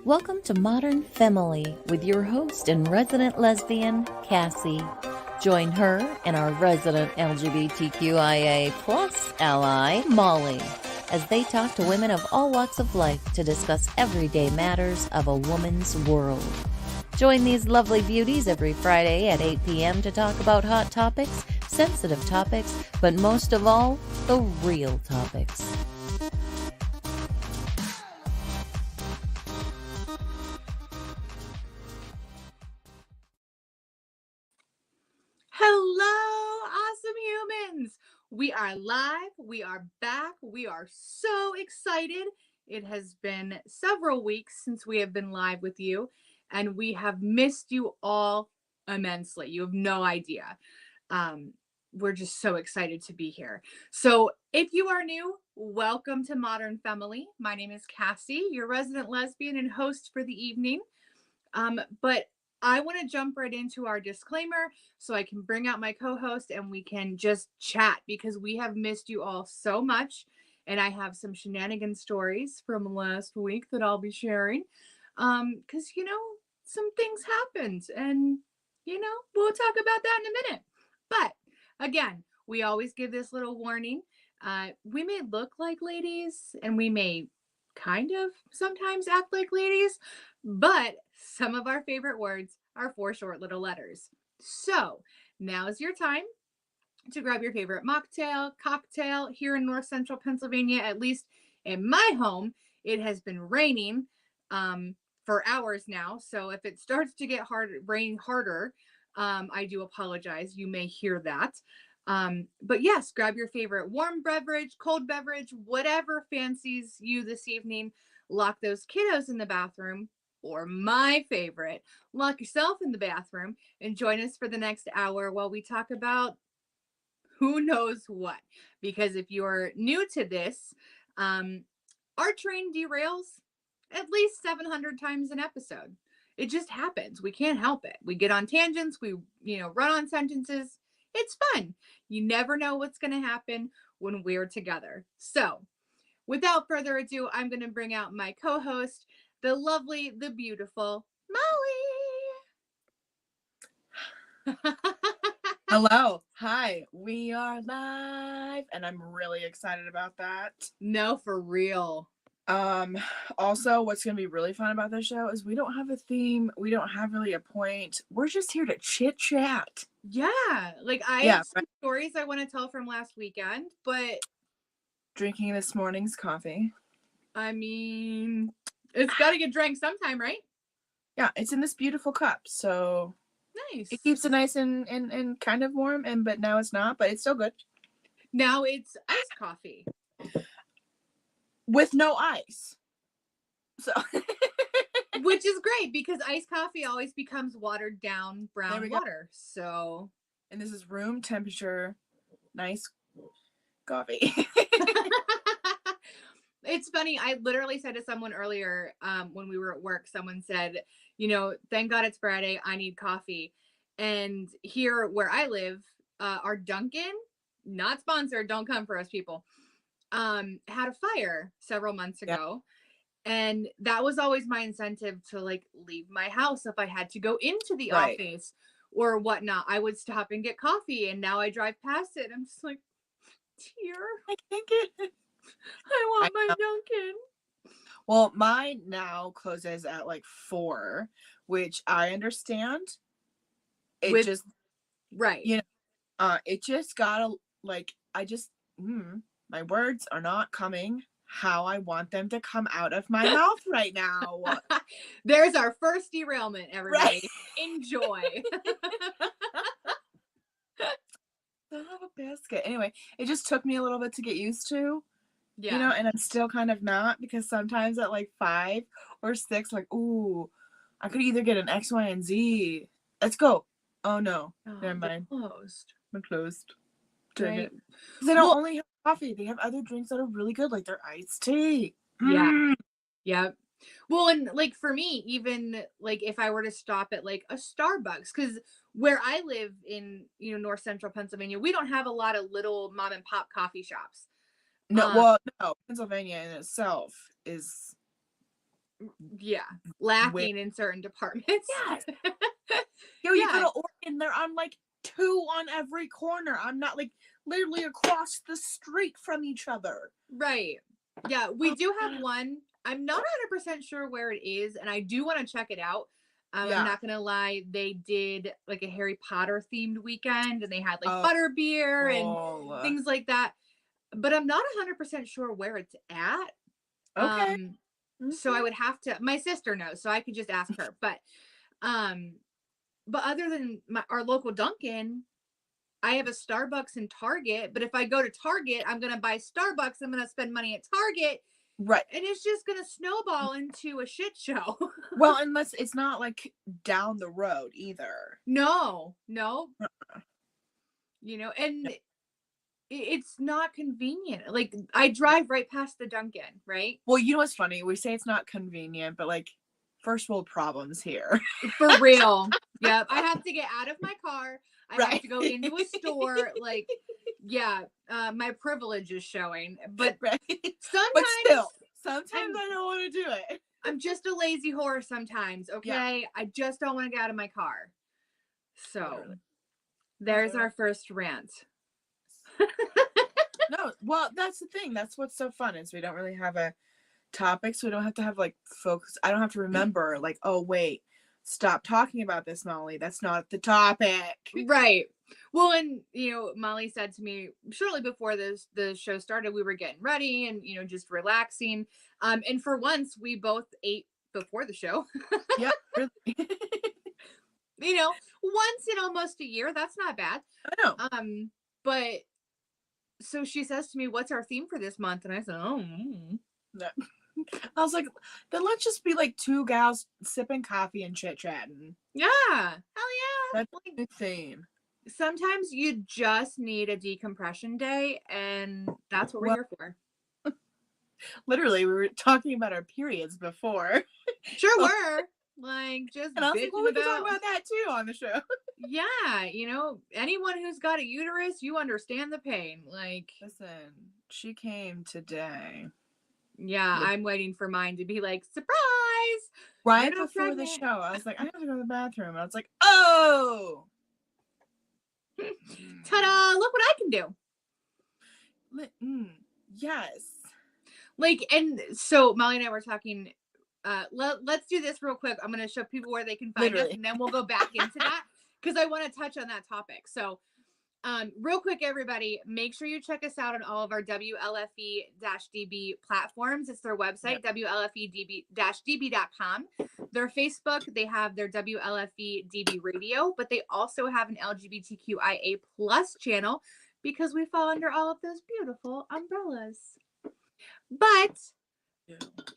Welcome to Modern Femme-ily with your host and resident lesbian, Cassie. Join her and our resident LGBTQIA plus ally, Molly, as they talk to women of all walks of life to discuss everyday matters of a woman's world. Join these lovely beauties every Friday at 8 p.m. to talk about hot topics, sensitive topics, but most of all, the real topics. Hello, awesome humans! We are live, we are back, we are so excited. It has been several weeks since we have been live with you, and we have missed you all immensely. You have no idea. We're just so excited to be here. So if you are new, welcome to Modern Femme-ily. My name is Cassie, your resident lesbian and host for the evening. But I want to jump right into our disclaimer so I can bring out my co-host and we can just chat because we have missed you all so much. And I have some shenanigan stories from last week that I'll be sharing. Because, some things happened and, we'll talk about that in a minute. But again, we always give this little warning. We may look like ladies and we may kind of sometimes act like ladies, but some of our favorite words are 4 short little letters. So now is your time to grab your favorite mocktail, cocktail. Here in North Central Pennsylvania, at least in my home, it has been raining for hours now. So if it starts to get rain harder, I do apologize. You may hear that. But yes, grab your favorite warm beverage, cold beverage, whatever fancies you this evening. Lock those kiddos in the bathroom, or my favorite, lock yourself in the bathroom and join us for the next hour while we talk about who knows what. Because if you're new to this, our train derails at least 700 times an episode. It just happens. We can't help it. We get on tangents. We, run on sentences. It's fun. You never know what's going to happen when we're together. So without further ado, I'm going to bring out my co-host, the lovely, the beautiful Molly. Hello. Hi. We are live and I'm really excited about that. No, for real. Also, what's going to be really fun about this show is we don't have a theme. We don't have really a point. We're just here to chit chat. Yeah. I have some stories I want to tell from last weekend, but drinking this morning's coffee. I mean, it's got to get drank sometime, right? Yeah, it's in this beautiful cup, so nice. It keeps it nice and kind of warm, but now it's not, but it's still good. Now it's iced coffee. With no ice. So which is great because iced coffee always becomes watered down brown water. So, and this is room temperature, nice coffee. It's funny. I literally said to someone earlier when we were at work, someone said, thank God it's Friday. I need coffee. And here where I live, our Dunkin', not sponsored, don't come for us people, had a fire several months ago. And that was always my incentive to leave my house if I had to go into the office or whatnot. I would stop and get coffee. And now I drive past it. I'm just like, dear, I can't get it. I want my Dunkin'. Well, mine now closes at 4, which I understand. It just gotta my words are not coming how I want them to come out of my mouth right now. There's our first derailment, everybody. Right. Enjoy. Son of a biscuit. Anyway, it just took me a little bit to get used to. Yeah. And I'm still kind of not, because sometimes at 5 or 6, ooh, I could either get an X, Y, and Z. Let's go. Oh no. Never mind. We're closed. Right. They don't only have coffee, they have other drinks that are really good, like their iced tea. Yeah. Yeah. Well, and for me, even if I were to stop at a Starbucks, because where I live in North Central Pennsylvania, we don't have a lot of little mom and pop coffee shops. No, Pennsylvania in itself is lacking in certain departments. Yes. You go to Oregon, they're on like 2 on every corner. I'm not like literally across the street from each other. Right. Yeah, we do have one. I'm not 100% sure where it is, and I do want to check it out. I'm not gonna lie, they did like a Harry Potter themed weekend, and they had like butterbeer and things like that. But I'm not 100% sure where it's at. Okay. So I would have to. My sister knows, so I could just ask her. But other than our local Dunkin', I have a Starbucks and Target. But if I go to Target, I'm gonna buy Starbucks. I'm gonna spend money at Target. Right. And it's just going to snowball into a shit show. Well, unless it's not like down the road either. No. You know, and it's not convenient. Like, I drive right past the Dunkin', right? Well, you know what's funny? We say it's not convenient, but like first world problems here. For real. Yep. I have to get out of my car. I have to go into a store. Like, my privilege is showing. But sometimes I don't want to do it. I'm just a lazy whore sometimes, okay? Yeah. I just don't want to get out of my car. So there's our first rant. No, well, that's the thing. That's what's so fun is we don't really have a topic, so we don't have to have like focus. I don't have to remember like, oh wait, stop talking about this, Molly. That's not the topic. Right. Well, and Molly said to me shortly before the show started, we were getting ready and just relaxing. And for once, we both ate before the show. Yeah, really. Once in almost a year. That's not bad. I know. But so she says to me, "What's our theme for this month?" And I said, "Oh." No. I was like, then let's just be like 2 gals sipping coffee and chit-chatting. Yeah. Hell yeah. That's like the theme. Sometimes you just need a decompression day, and that's what we're here for. Literally, we were talking about our periods before. Sure were. Like, just and I was like, well, we can talk about that too on the show. Yeah, anyone who's got a uterus, you understand the pain. Like, listen, she came today. Yeah, I'm waiting for mine to be like, surprise! Right before the show, I was like, I have to go to the bathroom. And I was like, oh! Ta-da! Look what I can do. Yes. Like, and so Molly and I were talking. Let's do this real quick. I'm going to show people where they can find us, and then we'll go back into that because I want to touch on that topic. So, real quick, everybody, make sure you check us out on all of our WLFE-DB platforms. It's their website, WLFE-DB.com. Their Facebook, they have their WLFE-DB radio, but they also have an LGBTQIA plus channel because we fall under all of those beautiful umbrellas. But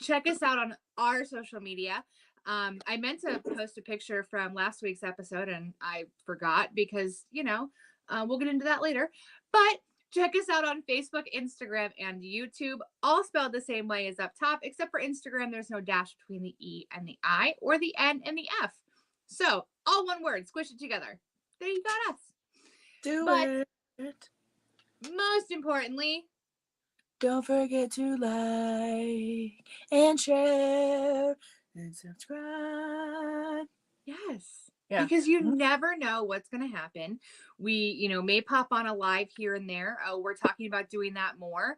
check us out on our social media. I meant to post a picture from last week's episode and I forgot because, we'll get into that later. But check us out on Facebook, Instagram, and YouTube, all spelled the same way as up top, except for Instagram, there's no dash between the E and the I or the N and the F. So, all one word, squish it together. There you got us. Do it. Most importantly, don't forget to like and share and subscribe. Yes. Yeah. Because you never know what's going to happen. We, may pop on a live here and there. We're talking about doing that more.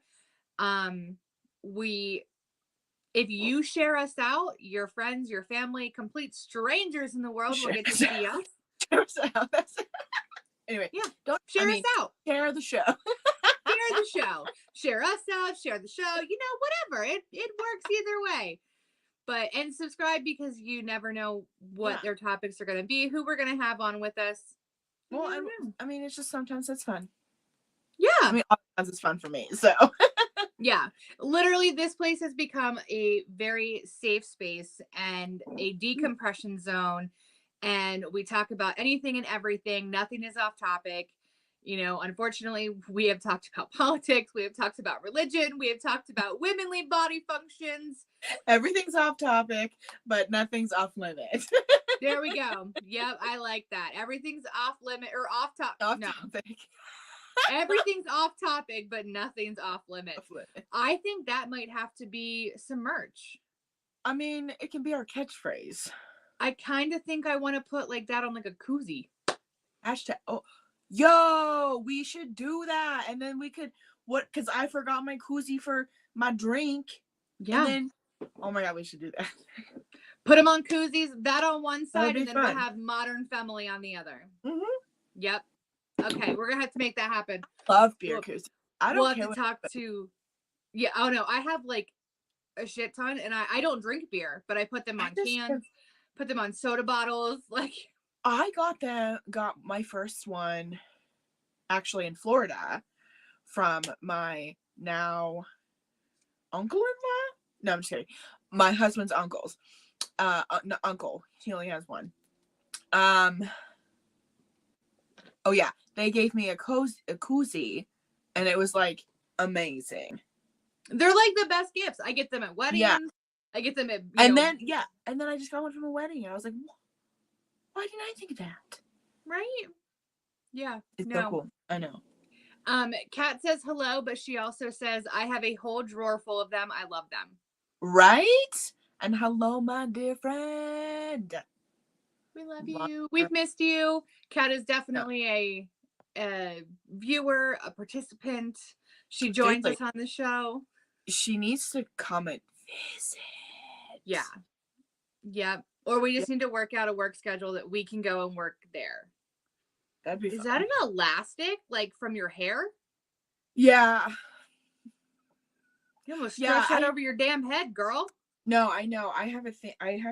If you share us out, your friends, your family, complete strangers in the world will get to see us. Share us out. Anyway, don't share us out. Share the show. Share the show. Share us out. Share the show. Whatever. It works either way. And subscribe because you never know what their topics are going to be, who we're going to have on with us. Well, I mean, it's just sometimes it's fun. Yeah. I mean, sometimes it's fun for me, so. Yeah. Literally, this place has become a very safe space and a decompression zone. And we talk about anything and everything. Nothing is off topic. Unfortunately, we have talked about politics. We have talked about religion. We have talked about womanly body functions. Everything's off topic, but nothing's off limit. There we go. Yep, I like that. Everything's off limit or off topic. Topic. Everything's off topic, but nothing's off limit. I think that might have to be some merch. I mean, it can be our catchphrase. I kind of think I want to put like that on like a koozie. Hashtag. Oh, yo, we should do that, and then we could because I forgot my koozie for my drink. Yeah. And then, oh my god, we should do that. Put them on koozies. That on one side, and then fun. we'll have Modern Femme-ily on the other. Mm-hmm. Yep. Okay, we're gonna have to make that happen. Love beer koozie. I don't care. We'll have to talk to. Yeah. Oh no, I have like a shit ton, and I don't drink beer, but I put them on cans, put them on soda bottles. Like I got my first one actually in Florida from my now uncle-in-law. No, I'm just kidding. My husband's uncles. No, uncle. He only has one. Oh yeah, they gave me a koozie, and it was like amazing. They're like the best gifts. I get them at weddings. Yeah. I get them at then I just got one from a wedding, and I was like, why didn't I think of that? Right? Yeah. It's so cool. I know. Kat says hello, but she also says I have a whole drawer full of them. I love them. Right? And hello, my dear friend. We love you. We've missed you. Kat is definitely a viewer, a participant. She joins us on the show. She needs to come and visit. Yeah. Yeah. Or we just need to work out a work schedule that we can go and work there. That'd be fun. Is that an elastic, like from your hair? Yeah. You almost stretch that over your damn head, girl. No, I know. I have a thing. I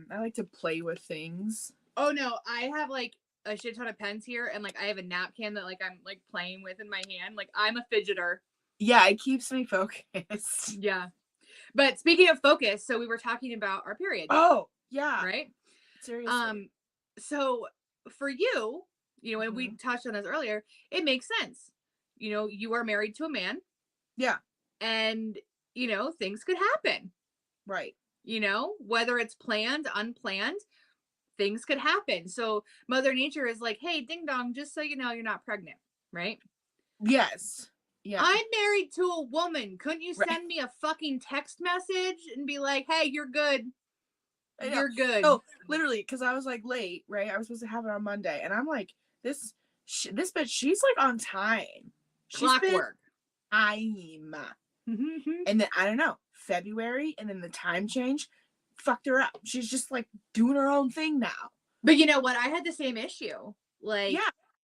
like to play with things. Oh no, I have like a shit ton of pens here, and like I have a napkin that like I'm like playing with in my hand. Like I'm a fidgeter. Yeah, it keeps me focused. Yeah. But speaking of focus, so we were talking about our period. Oh, yeah. Right? Seriously. So for you, and we touched on this earlier, it makes sense. You are married to a man. Yeah. And, things could happen. Right. Whether it's planned, unplanned, things could happen. So Mother Nature is like, hey, ding dong, just so you know, you're not pregnant. Right? Yes. Yeah. I'm married to a woman. Couldn't you send me a fucking text message and be like, hey, you're good. You're good. Oh, literally, because I was like late, right? I was supposed to have it on Monday. And I'm like, this bitch, she's like on time. Clockwork. Time. And then, I don't know, February, and then the time change fucked her up. She's just like doing her own thing now. But you know what? I had the same issue. Like,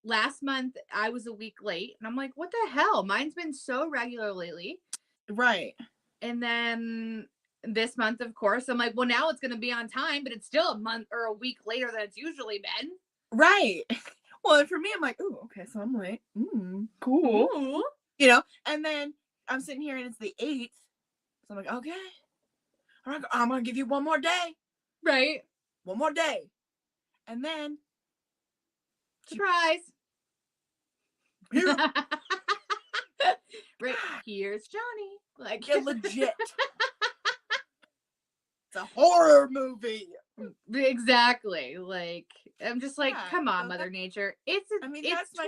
last month, I was a week late. And I'm like, what the hell? Mine's been so regular lately. Right. And then this month, of course, I'm like, well, now it's going to be on time, but it's still a month or a week later than it's usually been. Right. Well, for me, I'm like, ooh, okay, so I'm late. Cool. Ooh. And then I'm sitting here and it's the 8th. So I'm like, okay. All right, I'm going to give you one more day. Right. One more day. And then. Surprise. Right. Here's Johnny. Like, yeah, legit. It's a horror movie. Exactly. Like, I'm just like, come on, Mother Nature. That's my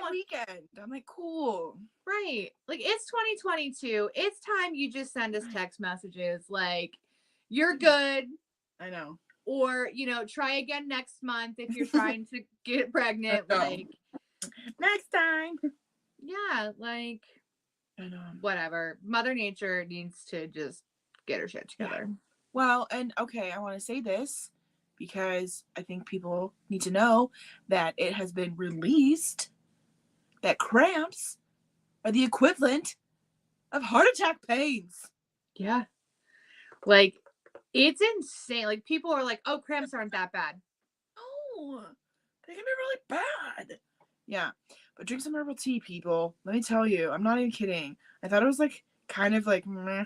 weekend. I'm like, cool. Right. Like, it's 2022. It's time you just send us text messages like, you're good. I know. Or, try again next month if you're trying to get pregnant. Like, next time. Yeah, like, I know. Whatever. Mother Nature needs to just get her shit together. Yeah. Well, and okay, I want to say this because I think people need to know that it has been released that cramps are the equivalent of heart attack pains. Yeah. Like, it's insane. Like, people are like, oh, cramps aren't that bad. No, they can be really bad. Yeah. But drink some herbal tea, people. Let me tell you, I'm not even kidding. I thought it was like kind of like meh.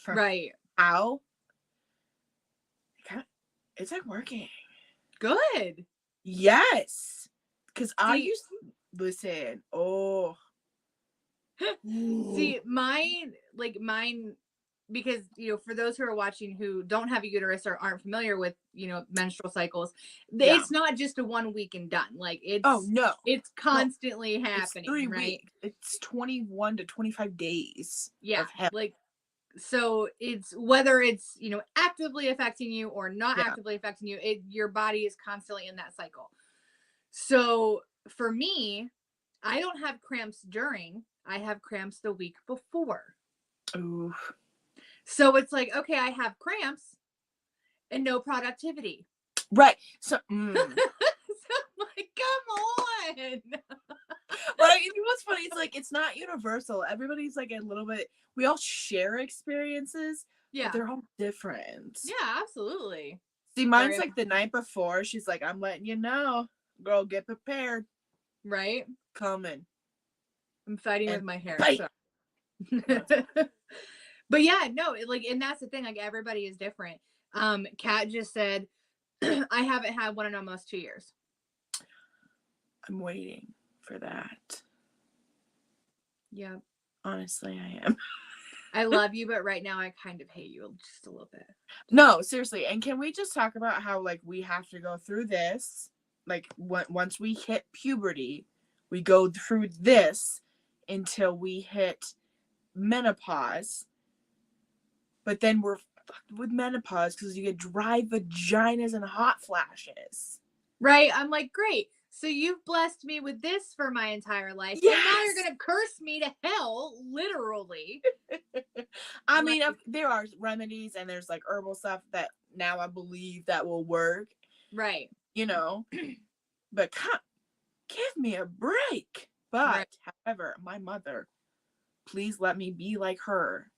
Right. Ow. It's like working. Good. Yes. Because I used to listen. Oh. See, mine, because, for those who are watching who don't have a uterus or aren't familiar with, menstrual cycles, it's not just a 1 week and done. Like, it's, oh, no. It's constantly happening. It's 3 right? weeks. It's 21 to 25 days. Yeah. Like, So it's whether it's, you know, actively affecting you or not Yeah. actively affecting you, your body is constantly in that cycle. So for me, I don't have cramps during, I have cramps the week before. Ooh. So it's like, okay, I have cramps and no productivity. Right. So, So I'm like, come on. But I mean, what's funny, it's like, it's not universal. Everybody's like a little bit, we all share experiences, Yeah. but they're all different. Yeah, absolutely. See, mine's like the night before. She's like, I'm letting you know, girl, get prepared. Right? Coming. I'm fighting And with my hair. bite. So. But yeah, no, like, and that's the thing, like, everybody is different. Kat just said, I haven't had one in almost 2 years. I'm waiting for that. Yeah. Honestly, I am. I love you, but right now I kind of hate you just a little bit. No, seriously. And can we just talk about how, like, we have to go through this? Like, once we hit puberty, we go through this until we hit menopause. But then we're fucked with menopause because you get dry vaginas and hot flashes. Right? I'm like, great. So you've blessed me with this for my entire life. Yes! And now you're going to curse me to hell, literally. I mean, there are remedies and there's like herbal stuff that now I believe that will work. Right. You know, but give me a break. But, however, my mother, please let me be like her,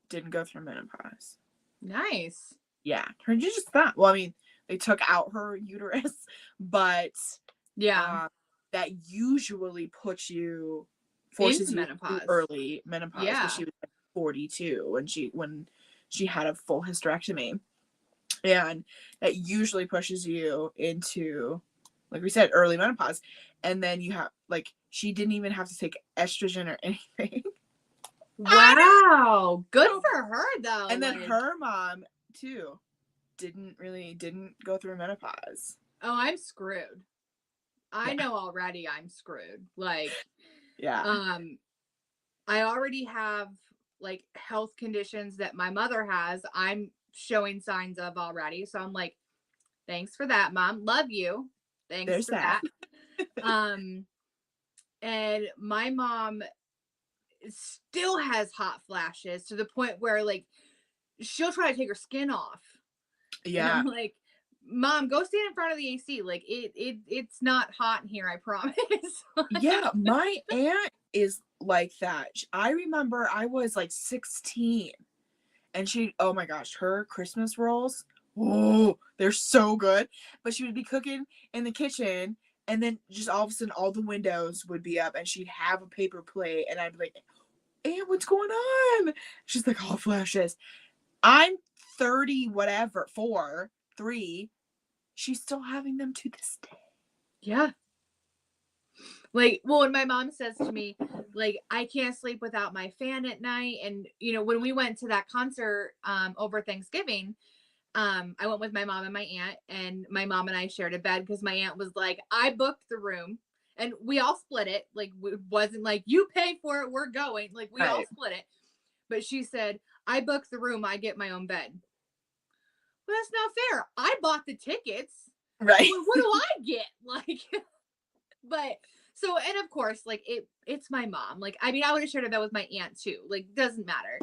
didn't go through menopause. Nice. Yeah. Her just thought, well, I mean, they took out her uterus, but yeah, that usually forces into you menopause. Early menopause, because Yeah. she was like 42 when she had a full hysterectomy, and that usually pushes you into, like we said, early menopause. And then you have, like, she didn't even have to take estrogen or anything. Wow. Good for her, though. And then her mom too didn't go through menopause. Oh, I'm screwed. I know already I'm screwed. Like, yeah. I already have like health conditions that my mother has. I'm showing signs of already. So I'm like, thanks for that, Mom. Love you. Thanks There's for that. And my mom still has hot flashes to the point where, like, she'll try to take her skin off. Yeah. And I'm like, Mom, go stand in front of the AC. Like, it's not hot in here, I promise. Yeah, my aunt is like that. I remember I was like 16 and she, oh my gosh, her Christmas rolls, oh, they're so good. But she would be cooking in the kitchen and then just all of a sudden all the windows would be up and she'd have a paper plate and I'd be like, Aunt, what's going on? She's like, hot flashes. I'm 30, whatever, 3. She's still having them to this day. Yeah. Like, well, and my mom says to me, like, I can't sleep without my fan at night. And, you know, when we went to that concert over Thanksgiving, I went with my mom and my aunt, and my mom and I shared a bed because my aunt was like, I booked the room and we all split it. Like, it wasn't like, you pay for it, we're going. Like, we all split it. But she said, I booked the room, I get my own bed. Well, that's not fair. I bought the tickets. Right. Well, what do I get? Like, but so, and of course, like, it's my mom. Like, I mean, I would have shared a bed with my aunt too. Like, doesn't matter.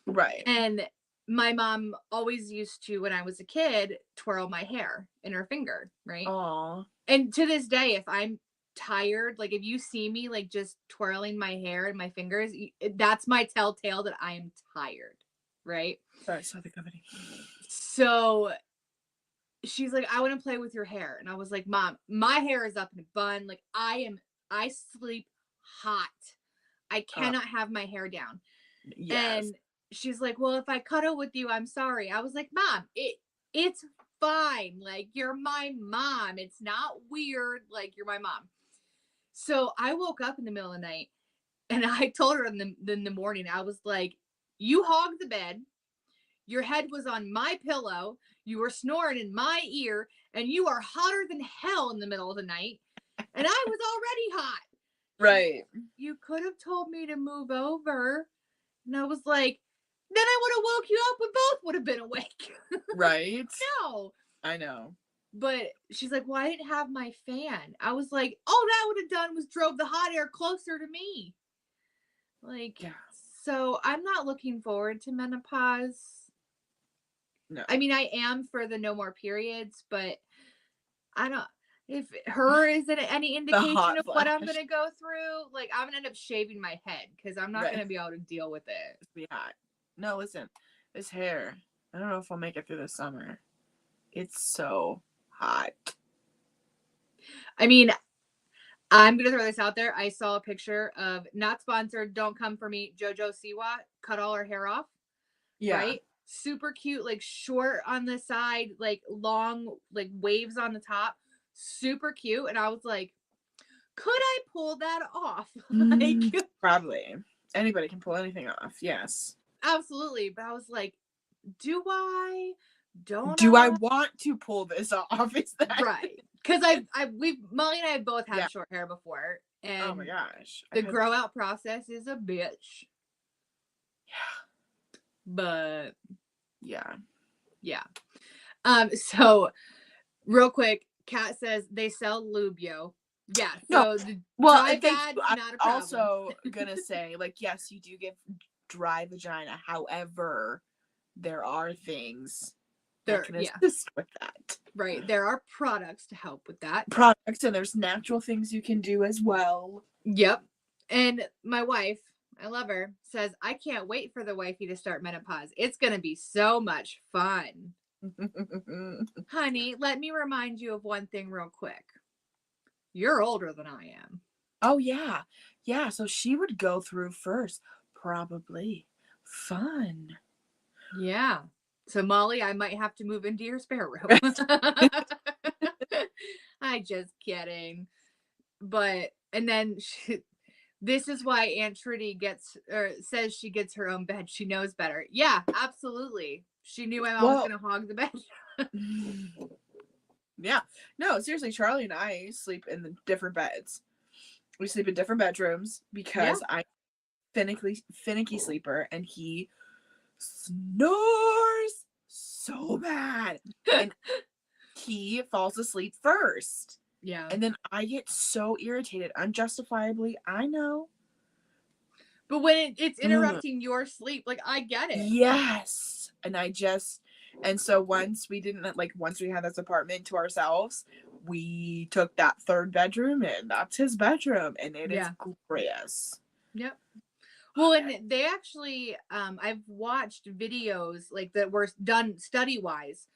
Right. And my mom always used to, when I was a kid, twirl my hair in her finger, right? Aww. And to this day, if I'm tired, like, if you see me like just twirling my hair and my fingers, that's my telltale that I am tired, right? Sorry, I saw the company. So she's like, I want to play with your hair. And I was like, Mom, my hair is up in a bun. Like, I sleep hot. I cannot have my hair down. Yes. And she's like, well, if I cuddle with you, I'm sorry. I was like, Mom, it's fine. Like, you're my mom. It's not weird. Like, you're my mom. So I woke up in the middle of the night and I told her in the morning, I was like, you hogged the bed. Your head was on my pillow. You were snoring in my ear, and you are hotter than hell in the middle of the night. And I was already hot. Right. You could have told me to move over. And I was like, Then I would have woke you up. We both would have been awake. Right? No. I know. But she's like, well, I didn't have my fan. I was like, all that would have done was drove the hot air closer to me. Like, Yeah. So I'm not looking forward to menopause. No. I mean, I am for the no more periods, but I don't. If her isn't any indication of what I'm gonna go through, like I'm gonna end up shaving my head because I'm not gonna be able to deal with it. It's be hot. No, listen, this hair. I don't know if I'll make it through the summer. It's so hot. I mean, I'm gonna throw this out there. I saw a picture of, not sponsored, don't come for me, JoJo Siwa cut all her hair off. Yeah. Right? Super cute, like short on the side, like long, like waves on the top. Super cute. And I was like, could I pull that off? Like, probably. Anybody can pull anything off. Yes. Absolutely. But I was like, do I? Do I want to pull this off? Is that right? Because Molly and I both had short hair before, and oh my gosh, the grow out process is a bitch. Yeah. But yeah. So real quick, Kat says they sell Lubio. Yeah. So I'm not a problem. also gonna say, like, yes, you do get dry vagina. However, there are things that can assist with that. Right. There are products to help with that. Products, and there's natural things you can do as well. Yep. And my wife, I love her, says, I can't wait for the wifey to start menopause. It's going to be so much fun. Honey, let me remind you of one thing real quick. You're older than I am. Oh, yeah. Yeah, so she would go through first. Probably. Fun. Yeah. So, Molly, I might have to move into your spare room. I just kidding. But, and then this is why Aunt Trudy says she gets her own bed. She knows better. Yeah, absolutely. She knew my mom was going to hog the bed. Yeah. No, seriously, Charlie and I sleep in the different beds. We sleep in different bedrooms because I'm finicky sleeper and he snores so bad. And he falls asleep first. Yeah. And then I get so irritated, unjustifiably. I know. But when it's interrupting your sleep, like, I get it. Yes. And so once we had this apartment to ourselves, we took that third bedroom and that's his bedroom. And it is glorious. Yep. Well, and they actually, I've watched videos like that were done study-wise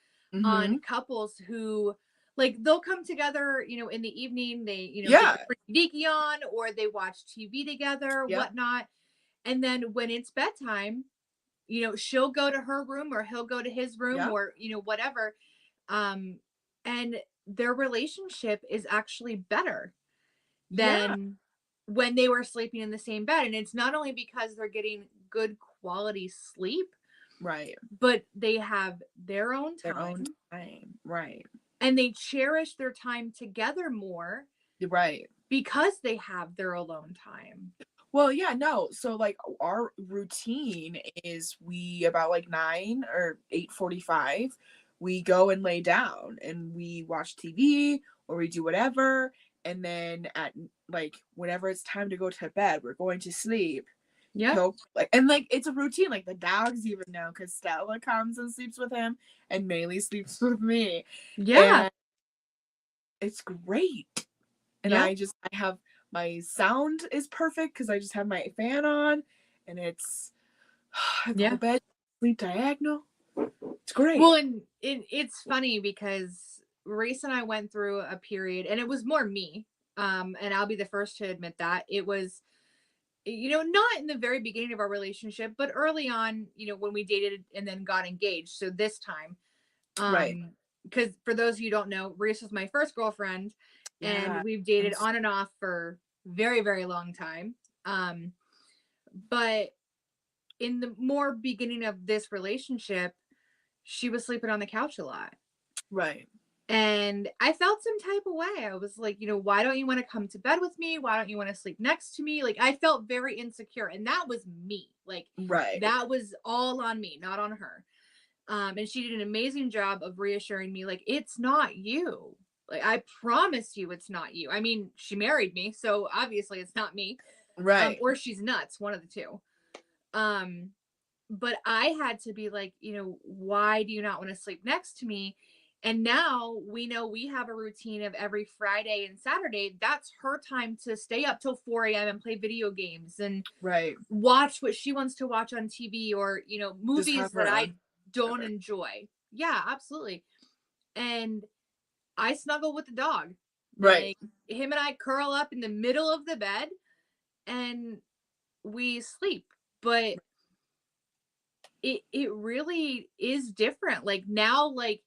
on couples who, like, they'll come together, in the evening, they, get freaky on, or they watch TV together, whatnot. And then when it's bedtime, she'll go to her room or he'll go to his room or, whatever. And their relationship is actually better than when they were sleeping in the same bed. And it's not only because they're getting good quality sleep, right, but they have their own time. Right. And they cherish their time together more. Right. Because they have their alone time. Well, yeah, no. So, like, our routine is about like 9 or 8:45, we go and lay down and we watch TV or we do whatever. And then at like whenever it's time to go to bed, we're going to sleep. Yeah. It's a routine. Like, the dogs even know because Stella comes and sleeps with him and Maylee sleeps with me. Yeah. And it's great. And I have my sound is perfect because I just have my fan on and it's the bed, sleep diagonal. It's great. Well, and it's funny because Reese and I went through a period, and it was more me. And I'll be the first to admit that it was, not in the very beginning of our relationship, but early on, when we dated and then got engaged. So this time, right. Because for those of you who don't know, Reese was my first girlfriend, and we've dated on and off for very, very long time. But in the more beginning of this relationship, she was sleeping on the couch a lot. Right. And I felt some type of way. I was like, why don't you want to come to bed with me? Why don't you want to sleep next to me? Like, I felt very insecure. And that was me. Like, Right. that was all on me, not on her. And she did an amazing job of reassuring me, like, it's not you. Like, I promise you it's not you. I mean, she married me, so obviously it's not me. Right. Or she's nuts, one of the two. But I had to be like, why do you not want to sleep next to me? And now we know we have a routine of every Friday and Saturday. That's her time to stay up till 4 a.m. and play video games and Right. watch what she wants to watch on TV, or, movies that I don't enjoy. Yeah, absolutely. And I snuggle with the dog. Right. Like, him and I curl up in the middle of the bed and we sleep. But it really is different. Like, now, like,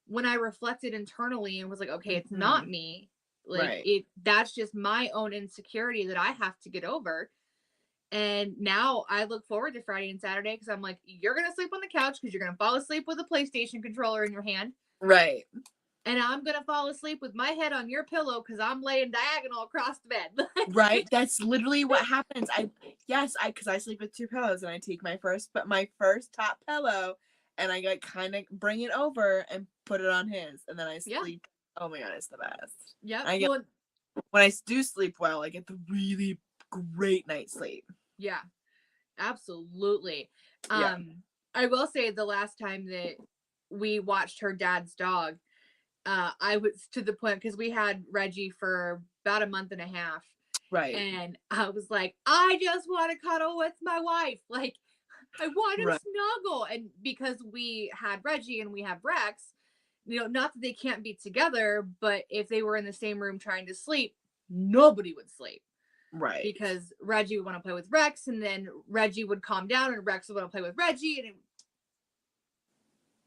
when I reflected internally and was like, okay, it's not me. Like, that's just my own insecurity that I have to get over. And now I look forward to Friday and Saturday because I'm like, you're going to sleep on the couch because you're going to fall asleep with a PlayStation controller in your hand. Right. And I'm going to fall asleep with my head on your pillow because I'm laying diagonal across the bed. Right. That's literally what happens. Because I sleep with 2 pillows and I take my first top pillow and I like kind of bring it over and put it on his and then I sleep. Yeah. Oh my God, it's the best. Yeah. When I do sleep well, I get the really great night's sleep. Yeah, absolutely. I will say the last time that we watched her dad's dog, I was to the point because we had Reggie for about a month and a half. Right. And I was like, I just want to cuddle with my wife. Like, I want to snuggle. And because we had Reggie and we have Rex, not that they can't be together, but if they were in the same room trying to sleep, nobody would sleep. Right. Because Reggie would want to play with Rex, and then Reggie would calm down and Rex would want to play with Reggie. And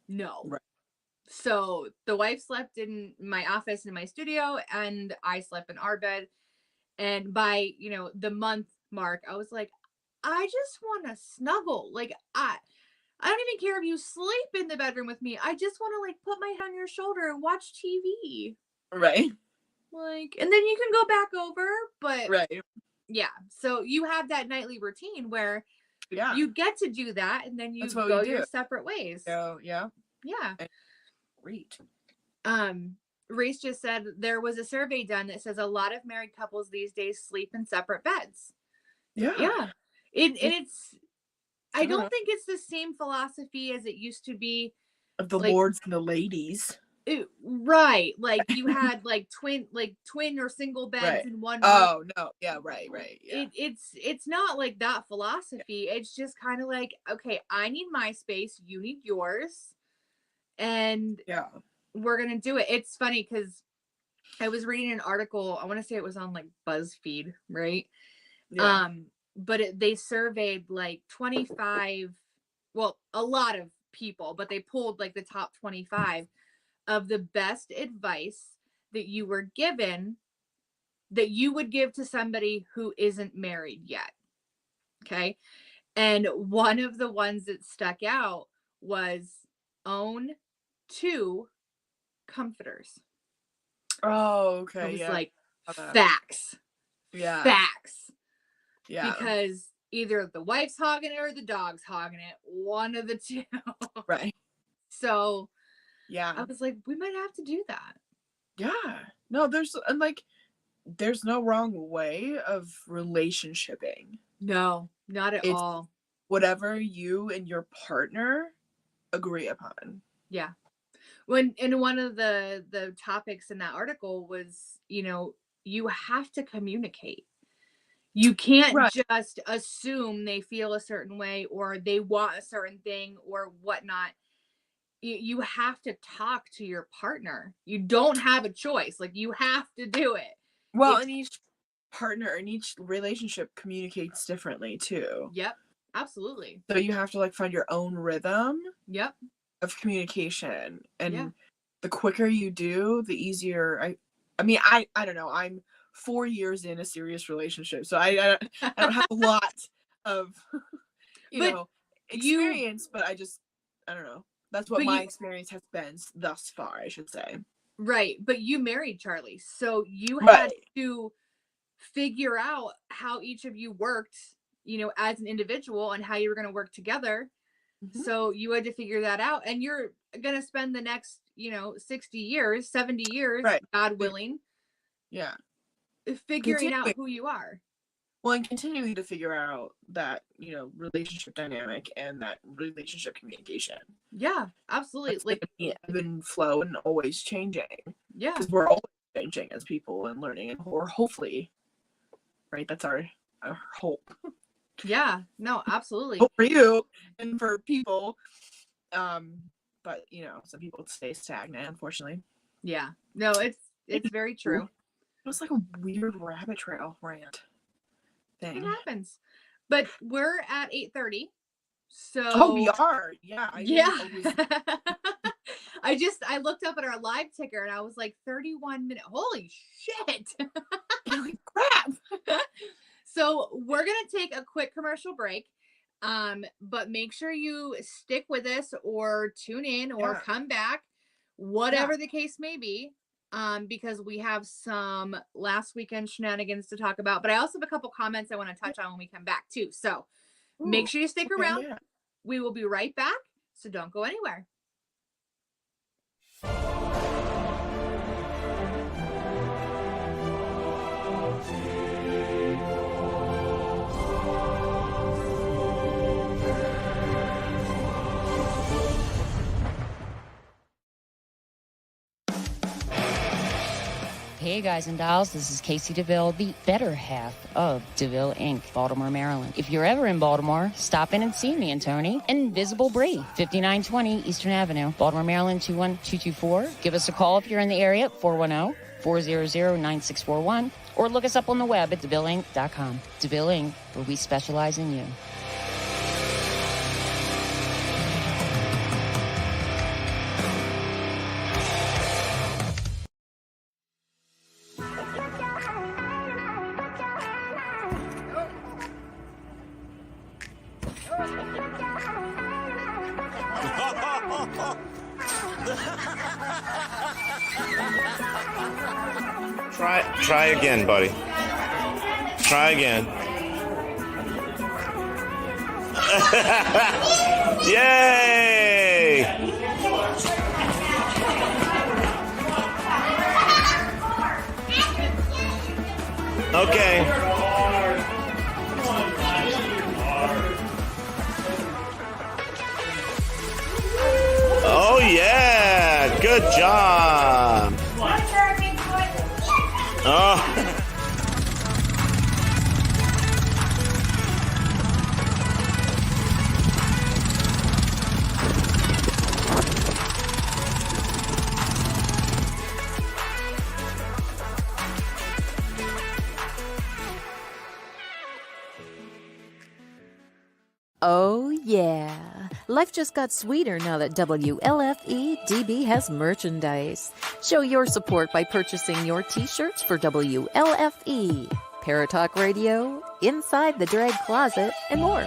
no. Right. So the wife slept in my office in my studio and I slept in our bed. And by, the month mark, I was like, I just want to snuggle. Like, I don't even care if you sleep in the bedroom with me. I just want to, like, put my head on your shoulder and watch TV. Right. Like, and then you can go back over, but right. Yeah. So you have that nightly routine where you get to do that and then you go your separate ways. So, yeah. Yeah. Great. Reese just said there was a survey done that says a lot of married couples these days sleep in separate beds. Yeah. Yeah. It's I don't think it's the same philosophy as it used to be. Of the lords and the ladies. Right. Like you had like twin or single beds in one room. Oh no. Yeah, right. Yeah. It's not like that philosophy. Yeah. It's just kind of like, okay, I need my space, you need yours. And we're gonna do it. It's funny because I was reading an article, I want to say it was on like BuzzFeed, right? Yeah. But they surveyed like 25, well, a lot of people, but they pulled like the top 25 of the best advice that you were given that you would give to somebody who isn't married yet. Okay. And one of the ones that stuck out was own 2 comforters. Oh, okay. I was like, facts. Yeah. Facts. Yeah. Because either the wife's hogging it or the dog's hogging it. One of the 2. Right. So yeah, I was like, we might have to do that. Yeah. No, there's no wrong way of relationshiping. No, not at all. Whatever you and your partner agree upon. Yeah. One of the topics in that article was, you have to communicate. You can't just assume they feel a certain way or they want a certain thing or whatnot. You have to talk to your partner. You don't have a choice. Like, you have to do it. Well, and each partner and each relationship communicates differently too. Yep, absolutely. So you have to like find your own rhythm. Yep. Of communication, and the quicker you do, the easier. I mean, I don't know. I'm 4 years in a serious relationship, so I don't have a lot of experience, but I don't know. That's what my experience has been thus far, I should say. Right. But you married Charlie. So you had Right. to figure out how each of you worked, as an individual and how you were going to work together. Mhm. So you had to figure that out. And you're going to spend the next, 60 years, 70 years, Right. God willing, Yeah. figuring out who you are. Well, and continuing to figure out that, relationship dynamic and that relationship communication. Yeah, absolutely. It's like ebb and flow and always changing. Yeah. Because we're always changing as people and learning, or hopefully, right? That's our hope. Yeah, no, absolutely. Hope for you and for people. But some people stay stagnant, unfortunately. Yeah. No, it's very true. It was like a weird rabbit trail rant thing. It happens. But we're at 8:30. So we are. Yeah. I looked up at our live ticker and I was like 31 minutes. Holy shit. Holy crap. So we're going to take a quick commercial break. But make sure you stick with us or tune in or come back, whatever the case may be. Because we have some last weekend shenanigans to talk about, but I also have a couple comments I want to touch on when we come back too. So make sure you stick around. Yeah. We will be right back. So don't go anywhere. Hey guys and dolls, this is Casey DeVille, the better half of DeVille Inc., Baltimore, Maryland. If you're ever in Baltimore, stop in and see me and Tony. Invisible Brie, 5920 Eastern Avenue, Baltimore, Maryland, 21224. Give us a call if you're in the area, 410-400-9641, or look us up on the web at DeVilleInc.com. DeVille Inc., where we specialize in you. Try again, buddy. Try again. Yay! Okay. Oh yeah, good job. Oh. Oh, yeah. Life just got sweeter now that WLFE-DB has merchandise. Show your support by purchasing your t-shirts for WLFE, Paratalk Radio, Inside the Drag Closet, and more.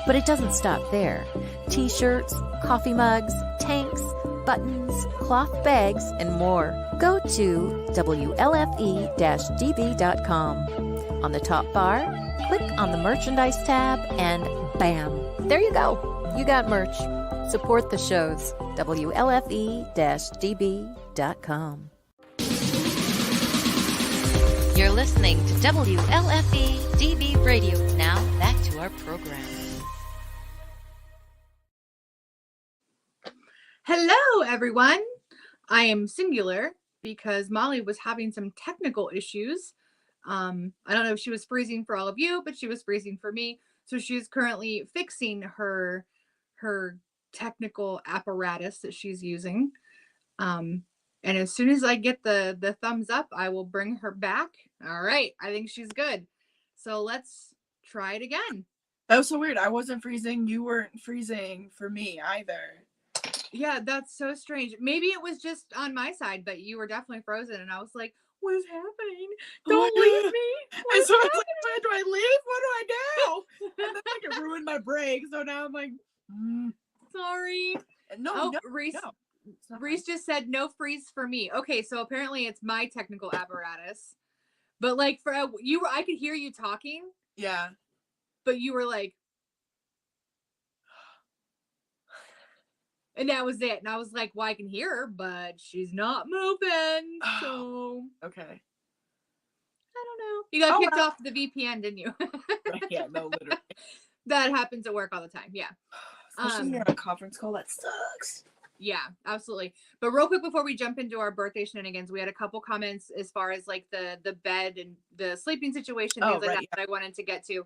But it doesn't stop there. T-shirts, coffee mugs, tanks, buttons, cloth bags, and more. Go to WLFE-DB.com. On the top bar, click on the merchandise tab and bam, there you go. You got merch. Support the shows. WLFE-DB.com. You're listening to WLFE-DB Radio. Now back to our program. Hello, everyone. I am singular because Molly was having some technical issues. I don't know if she was freezing for all of you, but she was freezing for me. So she's currently fixing her technical apparatus that she's using. And as soon as I get the thumbs up, I will bring her back. All right. I think she's good. So let's try it again. That was so weird. I wasn't freezing. You weren't freezing for me either. Yeah, that's so strange. Maybe it was just on my side, but you were definitely frozen. And I was like, what is happening? Don't leave me. And so I was like, where do I leave? What do I do? And then it ruined my break. So now I'm like, sorry. No, Reese, no. Reese just said no freeze for me. Okay, so apparently it's my technical apparatus. But like for I could hear you talking. Yeah. But you were like, and that was it. And I was like, well, I can hear her, but she's not moving. So okay. I don't know. You got kicked off the VPN, didn't you? Yeah, no, literally. That happens at work all the time. Yeah. Especially when you're on a conference call, that sucks. Yeah, absolutely. But real quick before we jump into our birthday shenanigans, we had a couple comments as far as like the bed and the sleeping situation, things like that I wanted to get to.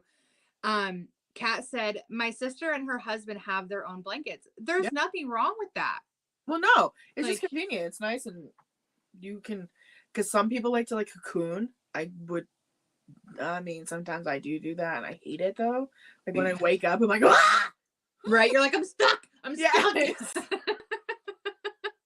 Kat said, my sister and her husband have their own blankets. There's nothing wrong with that. Well, no, it's just convenient. It's nice, and you can, because some people like to like cocoon. Sometimes I do that, and I hate it though. Like when I wake up, I'm like, ah! Right? You're like, I'm stuck. I'm stuck. Why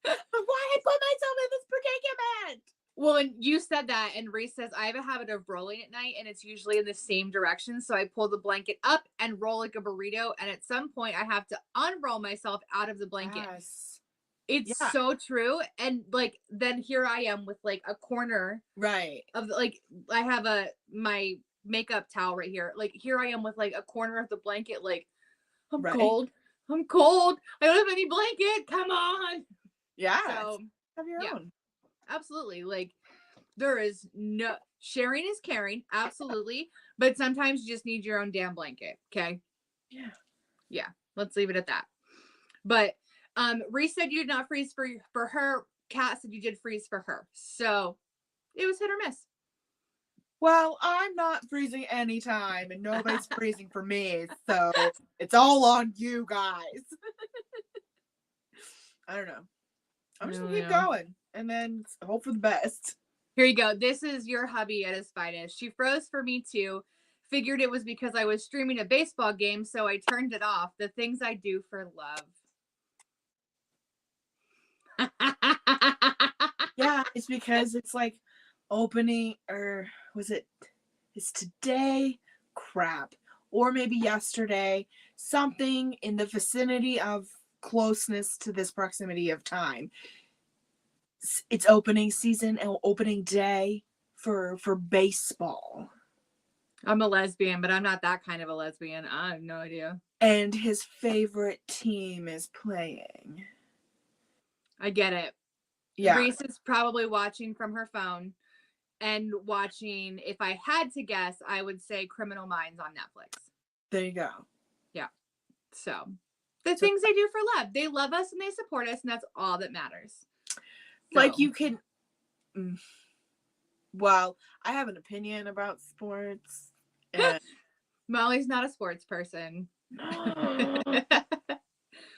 I put myself in this predicament? Well, and you said that, and Reese says, I have a habit of rolling at night, and it's usually in the same direction. So I pull the blanket up and roll like a burrito, and at some point I have to unroll myself out of the blanket. Yes. It's so true. And like, then here I am with like a corner of like, I have my makeup towel right here. Like here I am with like a corner of the blanket. Like I'm cold. I'm cold. I don't have any blanket. Come on. Yeah. So have your own. Absolutely. Like there is no sharing is caring. Absolutely. But sometimes you just need your own damn blanket. Okay. Yeah. Yeah. Let's leave it at that. But Reese said you did not freeze for her. Kat said you did freeze for her. So it was hit or miss. Well, I'm not freezing anytime, and nobody's freezing for me. So it's all on you guys. I don't know. I'm just gonna keep going and then hope for the best. Here you go. This is your hubby at his finest. She froze for me too. Figured it was because I was streaming a baseball game, so I turned it off. The things I do for love. Yeah, it's because it's like opening, or it's today? Crap. Or maybe yesterday. Something in the vicinity of closeness to this proximity of time. It's opening season and opening day for baseball. I'm a lesbian, but I'm not that kind of a lesbian. I have no idea. And his favorite team is playing. I get it. Yeah. Reese is probably watching from her phone and watching, if I had to guess, I would say Criminal Minds on Netflix. There you go. Yeah. So the things they do for love. They love us and they support us, and that's all that matters. Like you can, well, I have an opinion about sports. And Molly's not a sports person.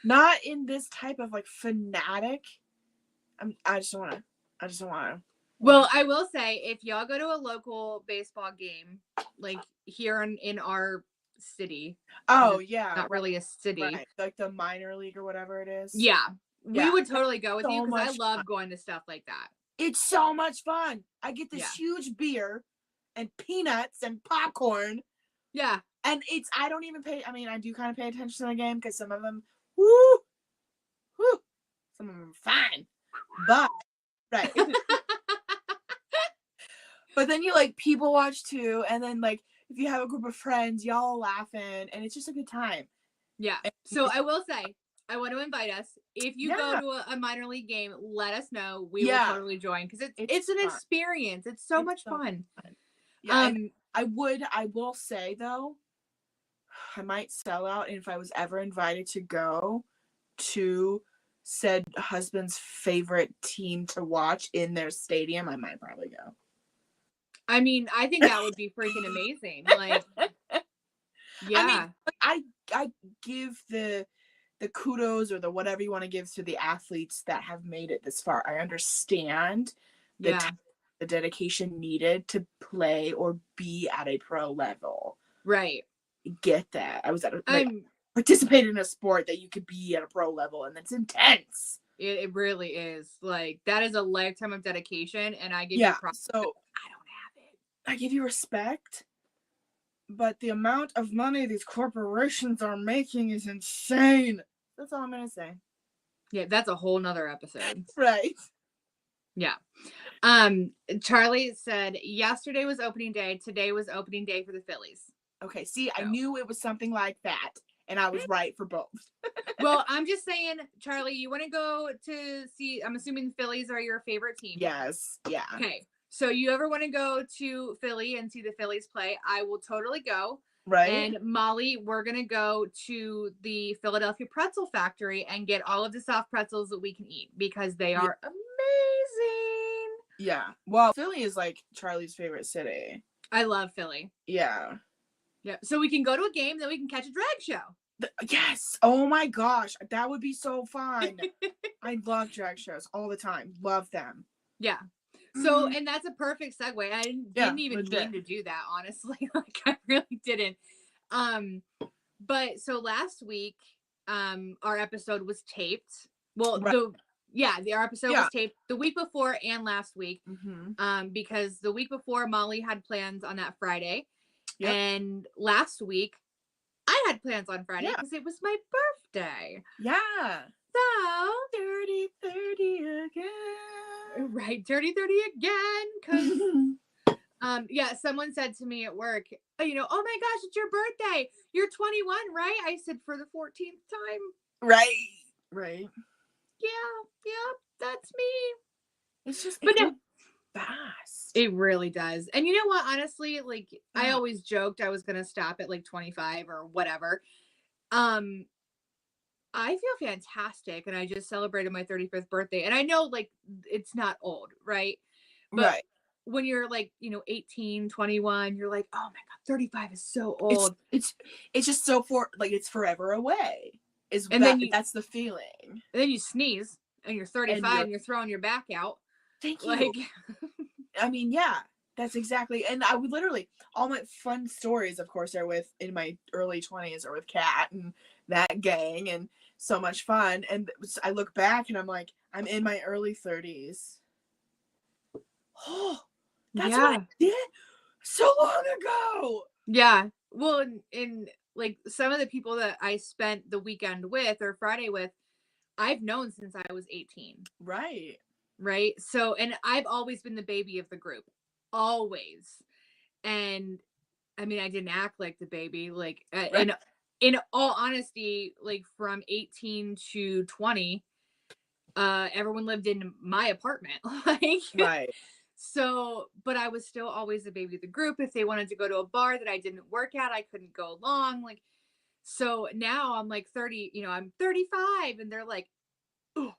Not in this type of like fanatic. I just don't want to. Well, I will say, if y'all go to a local baseball game, like here in our city. Oh yeah, not really a city, like the minor league or whatever it is. Yeah, we would totally go with you because I love going to stuff like that. It's so much fun. I get this huge beer and peanuts and popcorn. Yeah, and I don't even pay. I mean, I do kind of pay attention to the game because some of them, some of them are fine. But but then you like people watch too, and then like if you have a group of friends, y'all laughing, and it's just a good time. Yeah. So I will say, I want to invite us. If you go to a minor league game, let us know. We will totally join because it's an experience. It's so much fun. Yeah. I will say though, I might sell out, and if I was ever invited to go to said husband's favorite team to watch in their stadium, I might probably go. I mean, I think that would be freaking amazing. Like, yeah. I mean, I give the kudos or the whatever you want to give to the athletes that have made it this far. I understand the dedication needed to play or be at a pro level. Right. Get that. I was at participated in a sport that you could be at a pro level, and that's intense. It really is. Like, that is a lifetime of dedication, and I give you props. So I don't have it. I give you respect, but the amount of money these corporations are making is insane. That's all I'm gonna say. Yeah, that's a whole nother episode. Right. Yeah. Charlie said yesterday was opening day. Today was opening day for the Phillies. Okay. See, I So. knew it was something like that, and I was right for both. Well, I'm just saying, Charlie, you want to go to see, I'm assuming the Phillies are your favorite team. Yes. Yeah. Okay. So you ever want to go to Philly and see the Phillies play? I will totally go. Right. And Molly, we're going to go to the Philadelphia Pretzel Factory and get all of the soft pretzels that we can eat because they are amazing. Yeah. Well, Philly is like Charlie's favorite city. I love Philly. Yeah. Yeah. So we can go to a game, then we can catch a drag show. Yes. Oh my gosh. That would be so fun. I love drag shows all the time. Love them. Yeah. So, and that's a perfect segue. I didn't even mean to do that, honestly. Like, I really didn't. But so last week, our episode was taped. Well, right. Our episode was taped the week before and last week. Because the week before Molly had plans on that Friday. Yep. And last week I had plans on Friday because it was my birthday. Yeah. So dirty 30 again. Right, dirty 30 again. Because someone said to me at work, oh my gosh, it's your birthday. You're 21, right? I said for the 14th time. Right. Yeah, that's me. It's just fast. It really does. And you know what? Honestly, like I always joked I was gonna stop at like 25 or whatever. I feel fantastic, and I just celebrated my 35th birthday. And I know like it's not old, right? But when you're like, 18, 21, you're like, oh my God, 35 is so old. It's just so it's forever away. That's the feeling. And then you sneeze and you're 35 and you're throwing your back out. Thank you. I mean, yeah, that's exactly. And I would literally, all my fun stories, of course, are in my early 20s or with Kat and that gang, and so much fun. And I look back and I'm like, I'm in my early 30s. Oh, that's what I did so long ago. Yeah. Well, in like some of the people that I spent the weekend with or Friday with, I've known since I was 18. Right. So, and I've always been the baby of the group, always. And I mean, I didn't act like the baby, like, and in all honesty, like from 18 to 20, everyone lived in my apartment. So, but I was still always the baby of the group. If they wanted to go to a bar that I didn't work at, I couldn't go along. Like, so now I'm like 30, I'm 35 and they're like, oh,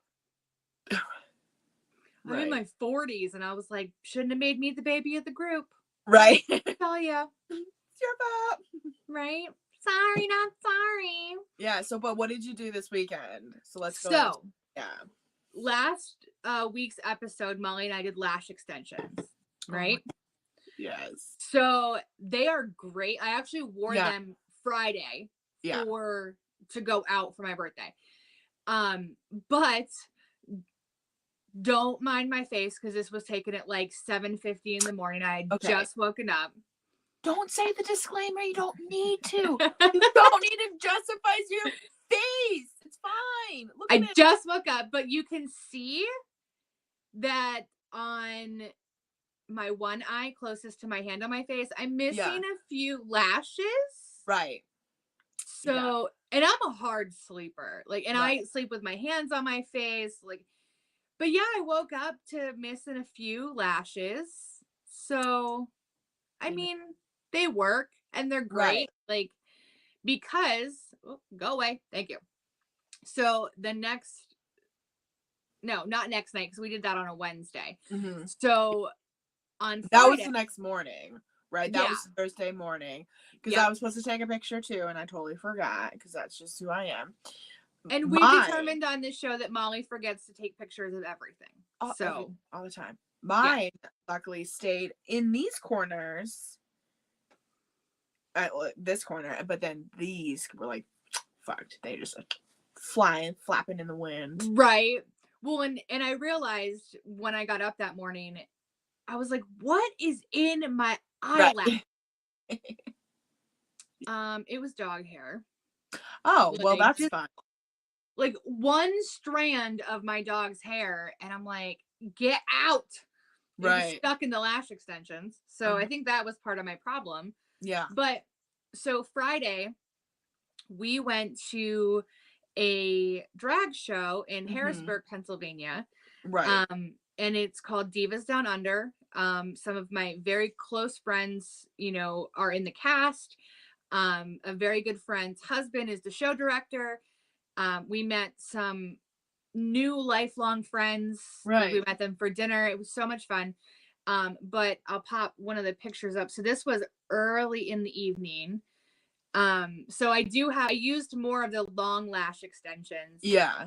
I'm in my 40s. And I was like, shouldn't have made me the baby of the group. Right. Tell ya. It's your fault. Right. Sorry, not sorry. Yeah. So, but what did you do this weekend? So let's go. So, last week's episode, Molly and I did lash extensions, right? Yes. So they are great. I actually wore them Friday to go out for my birthday. But don't mind my face because this was taken at like 7:50 in the morning. I had just woken up. Don't say the disclaimer. You don't need to. You don't need to justify your face. It's fine. I just woke up, but you can see that on my one eye closest to my hand on my face, I'm missing a few lashes. Right. So, and I'm a hard sleeper. Like, and I sleep with my hands on my face. Like, but yeah, I woke up to missing a few lashes. So, I mean, they work and they're great. Like, because, go away. Thank you. So not next night, because we did that on a Wednesday. Mm-hmm. So on Friday, that was the next morning, right? That was Thursday morning, because I was supposed to take a picture too, and I totally forgot, because that's just who I am. And we determined on this show that Molly forgets to take pictures of everything. All the time. Mine luckily stayed in these corners. This corner, but then these were like fucked. They just flapping in the wind. Right. Well, and I realized when I got up that morning, I was like, what is in my eyelash? It was dog hair. Oh, well, that's fine. like one strand of my dog's hair, and I'm like, get out. It was Right. stuck in the lash extensions. So I think that was part of my problem. Yeah. But so Friday, we went to a drag show in Harrisburg, Pennsylvania. Right. And it's called Divas Down Under. Some of my very close friends, you know, are in the cast. A very good friend's husband is the show director. We met some new lifelong friends. Right. We met them for dinner. It was so much fun. But I'll pop one of the pictures up. So this was early in the evening. So I used more of the long lash extensions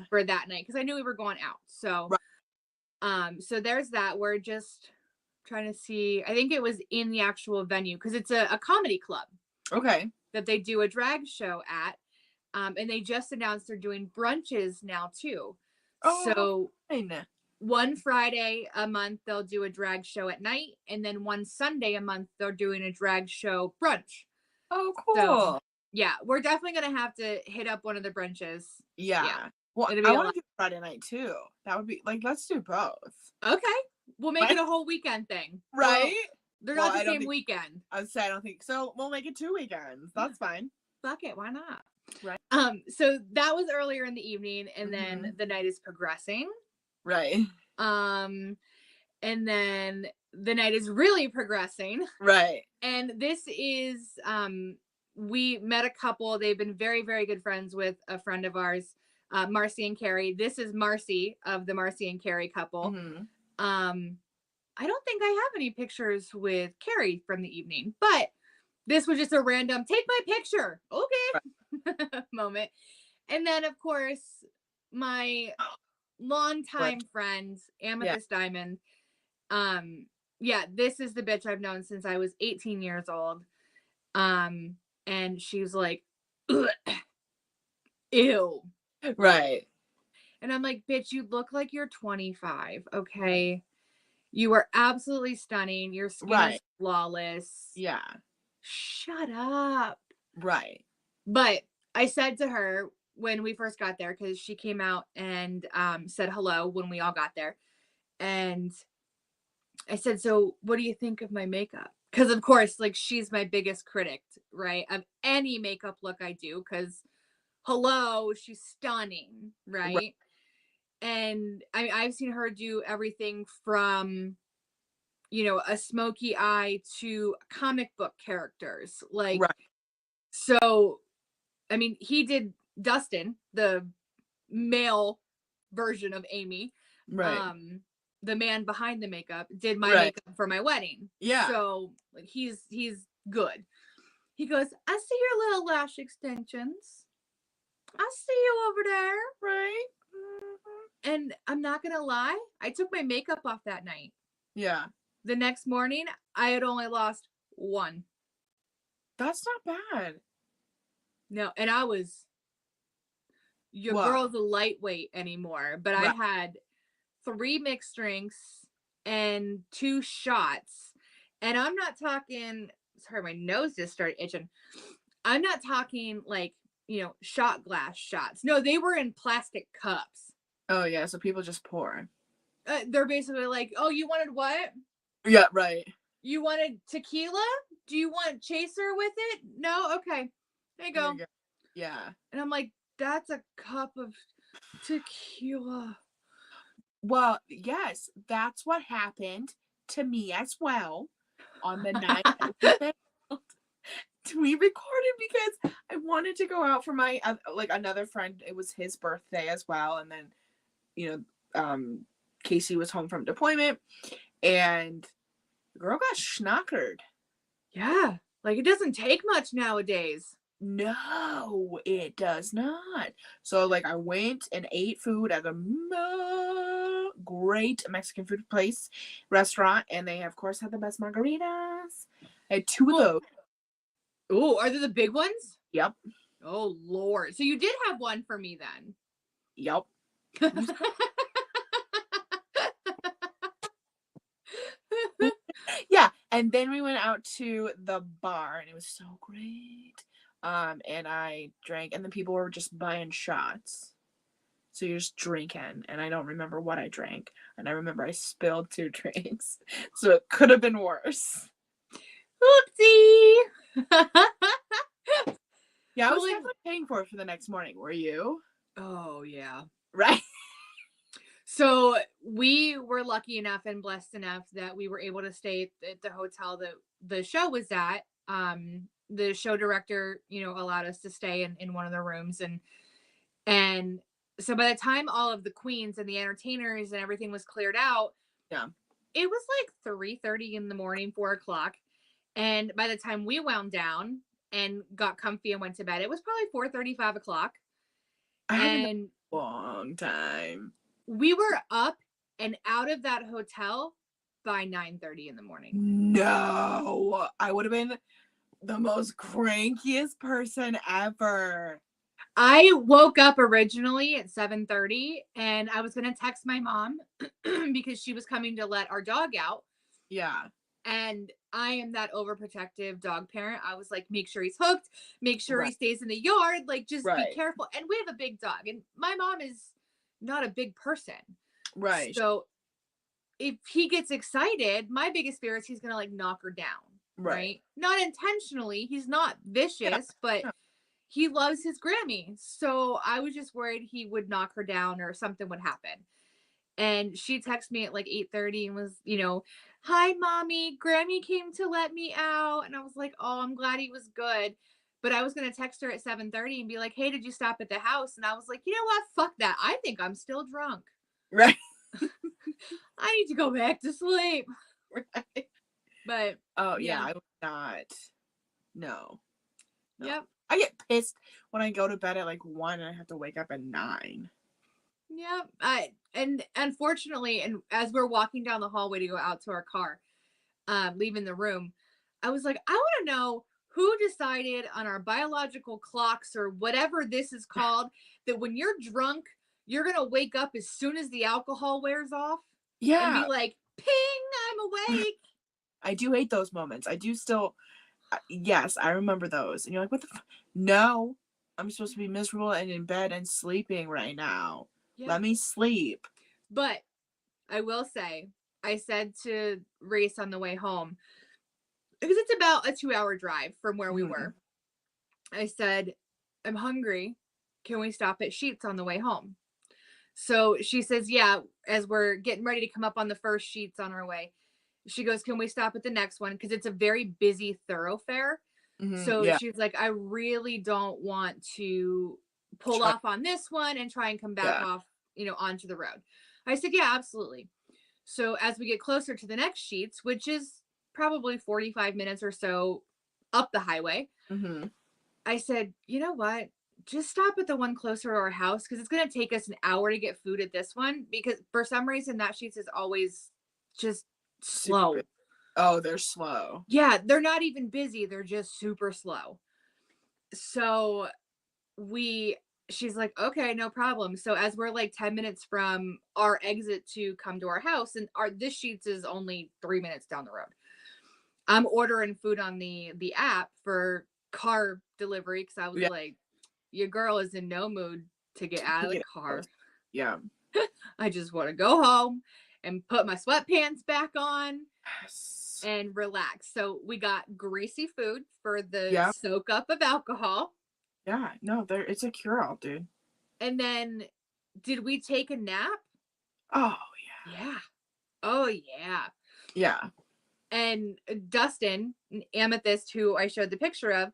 for that night because I knew we were going out. So so there's that. We're just trying to see. I think it was in the actual venue because it's a comedy club. Okay. That they do a drag show at. And they just announced they're doing brunches now too. Oh, so fine. One Friday a month they'll do a drag show at night, and then one Sunday a month they're doing a drag show brunch. Oh, cool. So, yeah, we're definitely gonna have to hit up one of the brunches. Yeah. Well, I want to do Friday night too. That would be like, let's do both. Okay. We'll make it a whole weekend thing. Right? Well, they're not the same weekend. I would say I don't think so. We'll make it 2 weekends. That's fine. Fuck it, why not? Right. So that was earlier in the evening, and then the night is progressing. Right. And then the night is really progressing. Right. And this is we met a couple. They've been very, very good friends with a friend of ours, Marcy and Carrie. This is Marcy of the Marcy and Carrie couple. I don't think I have any pictures with Carrie from the evening, but this was just a random take my picture. Okay. moment. And then of course my longtime friend, Amethyst Diamond. This is the bitch I've known since I was 18 years old. And she's like, ugh, ew. Right. And I'm like, bitch, you look like you're 25. Okay. You are absolutely stunning. Your skin is flawless. Yeah. Shut up. Right. But I said to her when we first got there, because she came out and said hello when we all got there. And I said, so what do you think of my makeup? Because of course, like, she's my biggest critic, right? Of any makeup look I do. Because hello, she's stunning, right? And I've seen her do everything from, you know, a smoky eye to comic book characters. Like, so, I mean, he did Dustin, the male version of Amy. Right. The man behind the makeup did my makeup for my wedding. Yeah. So, like, he's good. He goes, I see your little lash extensions. I see you over there. Right. And I'm not going to lie, I took my makeup off that night. Yeah. The next morning, I had only lost 1. That's not bad. No, and I was, your girl's a lightweight anymore, but I had 3 mixed drinks and 2 shots. And I'm not talking, sorry, my nose just started itching. I'm not talking like, you know, shot glass shots. No, they were in plastic cups. Oh, yeah. So people just pour. They're basically like, oh, you wanted what? Yeah, right. You wanted tequila? Do you want chaser with it? No? Okay. There you go. Yeah. And I'm like, that's a cup of tequila. Well, yes, that's what happened to me as well on the night we recorded, because I wanted to go out for my another friend. It was his birthday as well, and then, you know, Casey was home from deployment, and the girl got schnockered. Yeah, like, it doesn't take much nowadays. No, it does not. So, like, I went and ate food at a great Mexican food restaurant, and they, of course, had the best margaritas. I had 2 of those. Oh, are they the big ones? Yep. Oh, Lord. So you did have one for me then. Yep. Yeah. And then we went out to the bar, and it was so great. And I drank, and then people were just buying shots. So you're just drinking, and I don't remember what I drank. And I remember I spilled 2 drinks. So it could have been worse. Oopsie! Yeah, I was definitely paying for it for the next morning. Were you? Oh, yeah. Right. So we were lucky enough and blessed enough that we were able to stay at the hotel that the show was at. The show director, allowed us to stay in one of the rooms. And so by the time all of the queens and the entertainers and everything was cleared out, yeah, it was like 3:30 in the morning, 4:00. And by the time we wound down and got comfy and went to bed, it was probably 4:30, 5:00. I haven't a long time. We were up and out of that hotel by 9:30 in the morning. No, I would have been the most crankiest person ever. I woke up originally at 7:30 and I was going to text my mom because she was coming to let our dog out. Yeah. And I am that overprotective dog parent. I was like, make sure he's hooked, make sure he stays in the yard, like just be careful. And we have a big dog and my mom is not a big person. Right. So if he gets excited, my biggest fear is he's going to like knock her down. Right. Not intentionally. He's not vicious, but he loves his Grammy. So I was just worried he would knock her down or something would happen. And she texted me at like 8:30 and was, hi, mommy, Grammy came to let me out. And I was like, oh, I'm glad he was good. But I was going to text her at 7:30 and be like, hey, did you stop at the house? And I was like, you know what? Fuck that. I think I'm still drunk. Right. I need to go back to sleep. Right. But. Oh, yeah, I would not. No. Yep. I get pissed when I go to bed at like 1 and I have to wake up at 9. Yeah. And unfortunately, and as we're walking down the hallway to go out to our car, leaving the room, I was like, I want to know who decided on our biological clocks or whatever this is called, that when you're drunk, you're going to wake up as soon as the alcohol wears off. Yeah. And be like, ping, I'm awake. I do hate those moments. I do still, yes, I remember those. And you're like, what the No, I'm supposed to be miserable and in bed and sleeping right now. Yeah. Let me sleep. But I will say, I said to Race on the way home, because it's about a 2-hour drive from where we were. I said, I'm hungry. Can we stop at Sheetz on the way home? So she says, yeah, as we're getting ready to come up on the first Sheetz on our way. She goes, can we stop at the next one? Because it's a very busy thoroughfare. So she's like, I really don't want to pull off on this one and try and come back off, onto the road. I said, yeah, absolutely. So as we get closer to the next Sheetz, which is probably 45 minutes or so up the highway, I said, you know what? Just stop at the one closer to our house because it's going to take us an hour to get food at this one because for some reason that Sheetz is always just slow. Oh, they're slow. Yeah, they're not even busy. They're just super slow. So she's like, okay, no problem. So as we're like 10 minutes from our exit to come to our house, and this Sheetz is only 3 minutes down the road. I'm ordering food on the app for car delivery because I was like, your girl is in no mood to get out of the car. Yeah. I just want to go home and put my sweatpants back on and relax. So we got greasy food for the soak up of alcohol. Yeah, no, it's a cure-all, dude. And then did we take a nap? Oh, yeah. Yeah. Oh, yeah. Yeah. And Dustin, Amethyst, who I showed the picture of,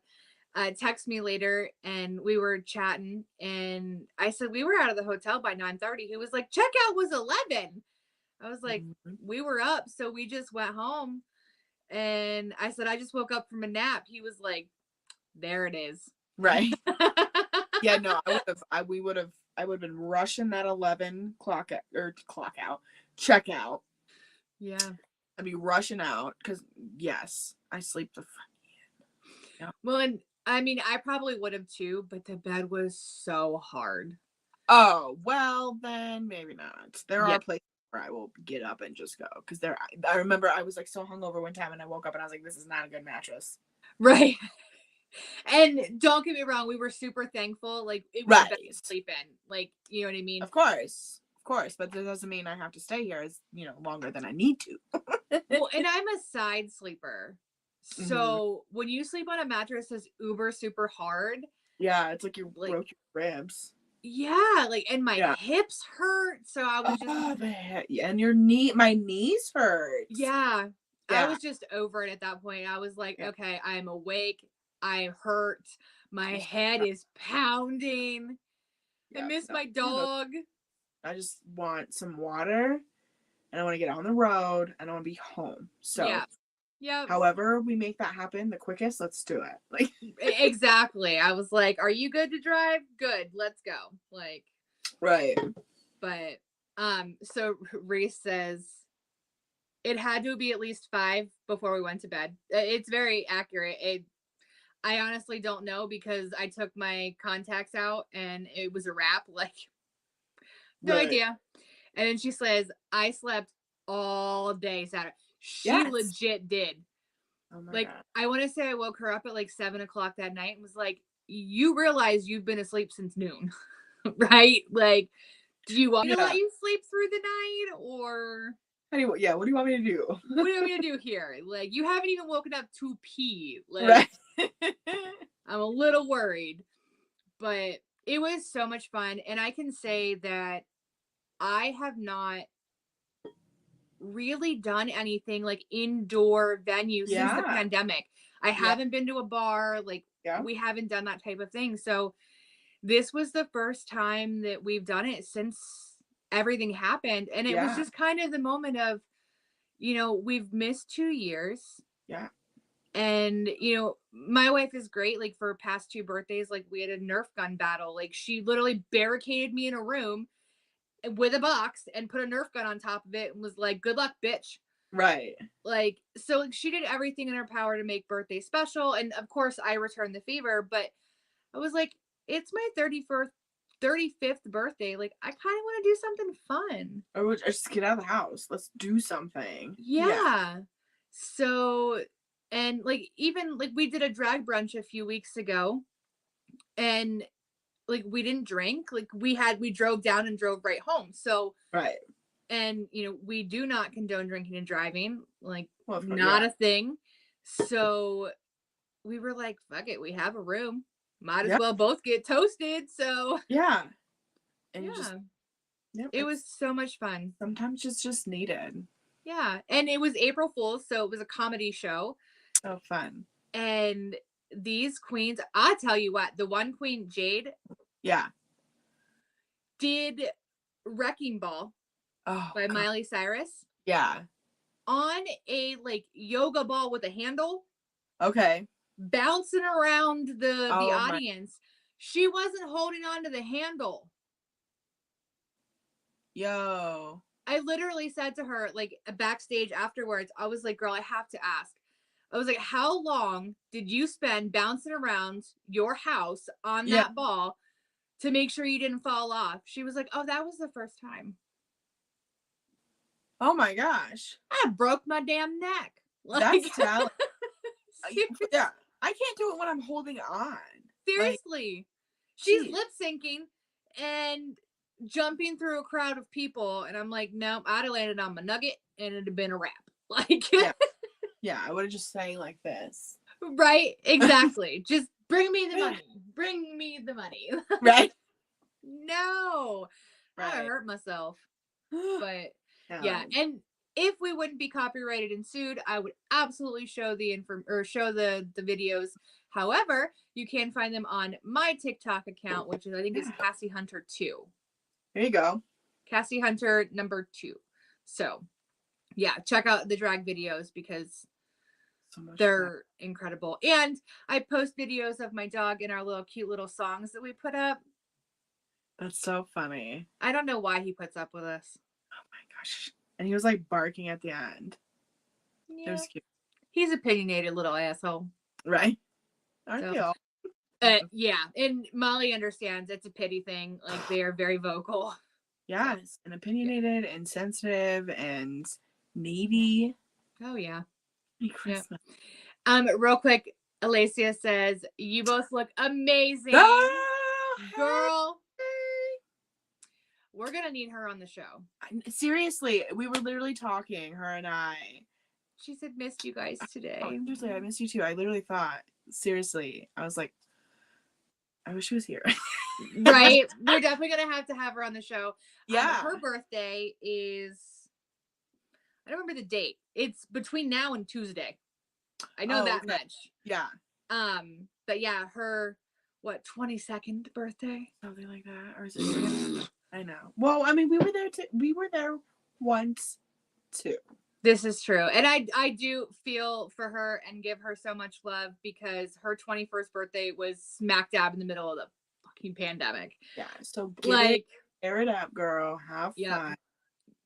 texted me later and we were chatting and I said we were out of the hotel by 9:30. He was like, checkout was 11. I was like, we were up, so we just went home. And I said, I just woke up from a nap. He was like, there it is. Right. Yeah, no, I would have been rushing that 11 check out. Yeah. I'd be rushing out because yes, I sleep the fuck in. Yeah. Well, and I mean, I probably would have too, but the bed was so hard. Oh, well, then maybe not. There are places where I will get up and just go because I remember I was like so hungover one time and I woke up and I was like, this is not a good mattress. Right. And don't get me wrong, we were super thankful. Like, it was Right. the best to sleep in. Like, you know what I mean? Of course. Of course. But that doesn't mean I have to stay here as, longer than I need to. Well, and I'm a side sleeper. So when you sleep on a mattress that's uber super hard. Yeah, it's like you broke your ribs. Yeah, like, and my hips hurt. So I was and your my knees hurt. Yeah. I was just over it at that point. I was like, okay, I'm awake. I hurt. My head is pounding. I miss my dog. I just want some water, and I want to get on the road, and I want to be home. So, however we make that happen the quickest, let's do it. Like, exactly. I was like, are you good to drive? Good. Let's go. Like, right. But, so Reese says it had to be at least 5 before we went to bed. It's very accurate. I honestly don't know because I took my contacts out and it was a wrap. Like, no idea. And then she says, I slept all day Saturday. She legit did. Oh my like, God. I want to say I woke her up at like 7 o'clock that night and was like, you realize you've been asleep since noon, right? Like, do you want me to let you sleep through the night or? What do you want me to do? What do you want me to do here? Like, you haven't even woken up to pee. Like, I'm a little worried, but it was so much fun. And I can say that I have not really done anything like indoor venue since the pandemic. I haven't been to a bar. Like, we haven't done that type of thing. So this was the first time that we've done it since everything happened. And it was just kind of the moment of, we've missed 2 years. Yeah. And, my wife is great. Like, for past 2 birthdays, like, we had a Nerf gun battle. Like, she literally barricaded me in a room with a box and put a Nerf gun on top of it and was like, good luck, bitch. Right. Like, so like, she did everything in her power to make birthday special. And of course I returned the favor, but I was like, it's my 35th birthday. Like, I kind of want to do something fun. Or just get out of the house. Let's do something. Yeah. So, and like, even like we did a drag brunch a few weeks ago and like, we didn't drink. Like, we drove down and drove right home. So, and we do not condone drinking and driving. Like, not a thing. So we were like, fuck it, we have a room, might as well both get toasted. So and it was so much fun. Sometimes it's just needed. And it was April Fool's, so it was a comedy show. Oh, fun. And these queens, I tell you what, the one queen, Jade, did Wrecking Ball by Miley Cyrus on a like yoga ball with a handle, bouncing around the audience. She wasn't holding on to the handle. I literally said to her, like, backstage afterwards, I was like, girl, I have to ask. I was like, how long did you spend bouncing around your house on that ball to make sure you didn't fall off? She was like, oh, that was the first time. Oh my gosh. I broke my damn neck. Like, that's talent. I can't do it when I'm holding on. Seriously. She's lip syncing and jumping through a crowd of people. And I'm like, no, I'd have landed on my nugget and it'd have been a wrap. Like, I would have just sang like this. Right? Exactly. Just bring me the money. Bring me the money. Right? No. I hurt myself. But and if we wouldn't be copyrighted and sued, I would absolutely show the videos. However, you can find them on my TikTok account, which is, I think, is Cassie Hunter 2. There you go. Cassie Hunter number 2. So check out the drag videos because they're incredible. And I post videos of my dog and our little cute little songs that we put up. That's so funny. I don't know why he puts up with us. Oh my gosh. And he was like barking at the end. It was cute. He's opinionated little asshole. Right? Aren't they all? And Molly understands it's a pity thing. Like, they are very vocal. Yes, and opinionated and sensitive and needy. Oh yeah. Merry Christmas. Real quick, Alacia says, you both look amazing. Girl. We're going to need her on the show. Seriously, we were literally talking, her and I. She said, missed you guys today. Oh, seriously, I missed you too. I literally thought, seriously, I was like, I wish she was here. Right? We're definitely going to have her on the show. Yeah. Her birthday is, I don't remember the date. It's between now and Tuesday. I know that much. Yeah. But yeah, her, 22nd birthday? Something like that. Or is it I know. Well, I mean, we were there once too. This is true. And I do feel for her and give her so much love because her 21st birthday was smack dab in the middle of the fucking pandemic. Yeah. So air it up, girl. Have fun.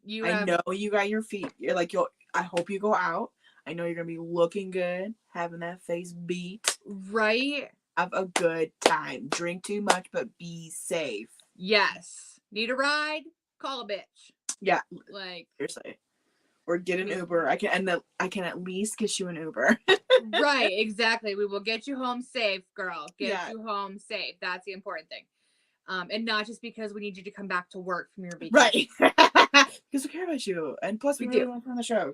I know you got your feet. You're like, I hope you go out. I know you're gonna be looking good, having that face beat. Right. Have a good time. Drink too much, but be safe. Yes. Need a ride? Call a bitch. Yeah. Like, seriously. Or get an Uber. I can at least get you an Uber. Right, exactly. We will get you home safe, girl. Get you home safe. That's the important thing. And not just because we need you to come back to work from your vacation. Right. Because we care about you. And plus we really want to on the show.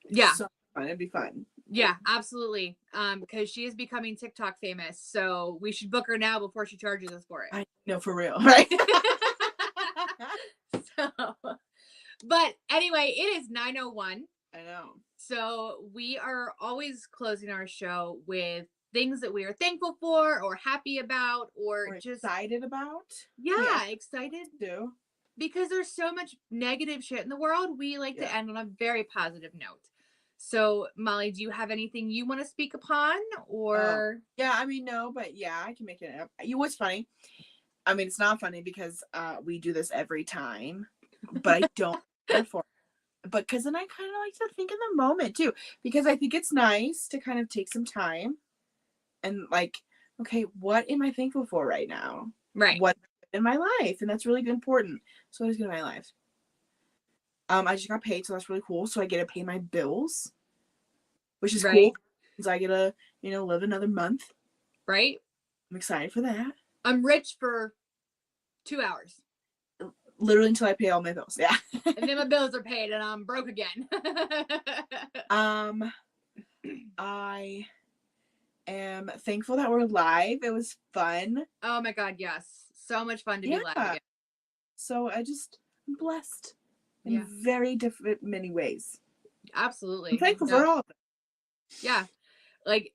It's so fun. It'd be fun. Yeah, absolutely. Because she is becoming TikTok famous. So we should book her now before she charges us for it. I know, for real. Right. But anyway, it is 9:01. I know. So we are always closing our show with things that we are thankful for or happy about or just excited about. Yeah, excited too. Because there's so much negative shit in the world. We like to end on a very positive note. So Molly, do you have anything you want to speak upon or? Yeah, I mean, no, but yeah, I can make it up. What's funny? I mean, it's not funny because we do this every time, but I don't care for it. But because then I kind of like to think in the moment too, because I think it's nice to kind of take some time and like, okay, what am I thankful for right now? Right. What in my life? And that's really important. So what is good in my life? I just got paid, so that's really cool. So I get to pay my bills, which is cool. Because I get to, live another month. Right. I'm excited for that. I'm rich for 2 hours. Literally until I pay all my bills. Yeah. And then my bills are paid and I'm broke again. I am thankful that we're live. It was fun. Oh my God, yes. So much fun to be live again. So I'm blessed in very different many ways. Absolutely. I'm thankful for all of it. Yeah. Like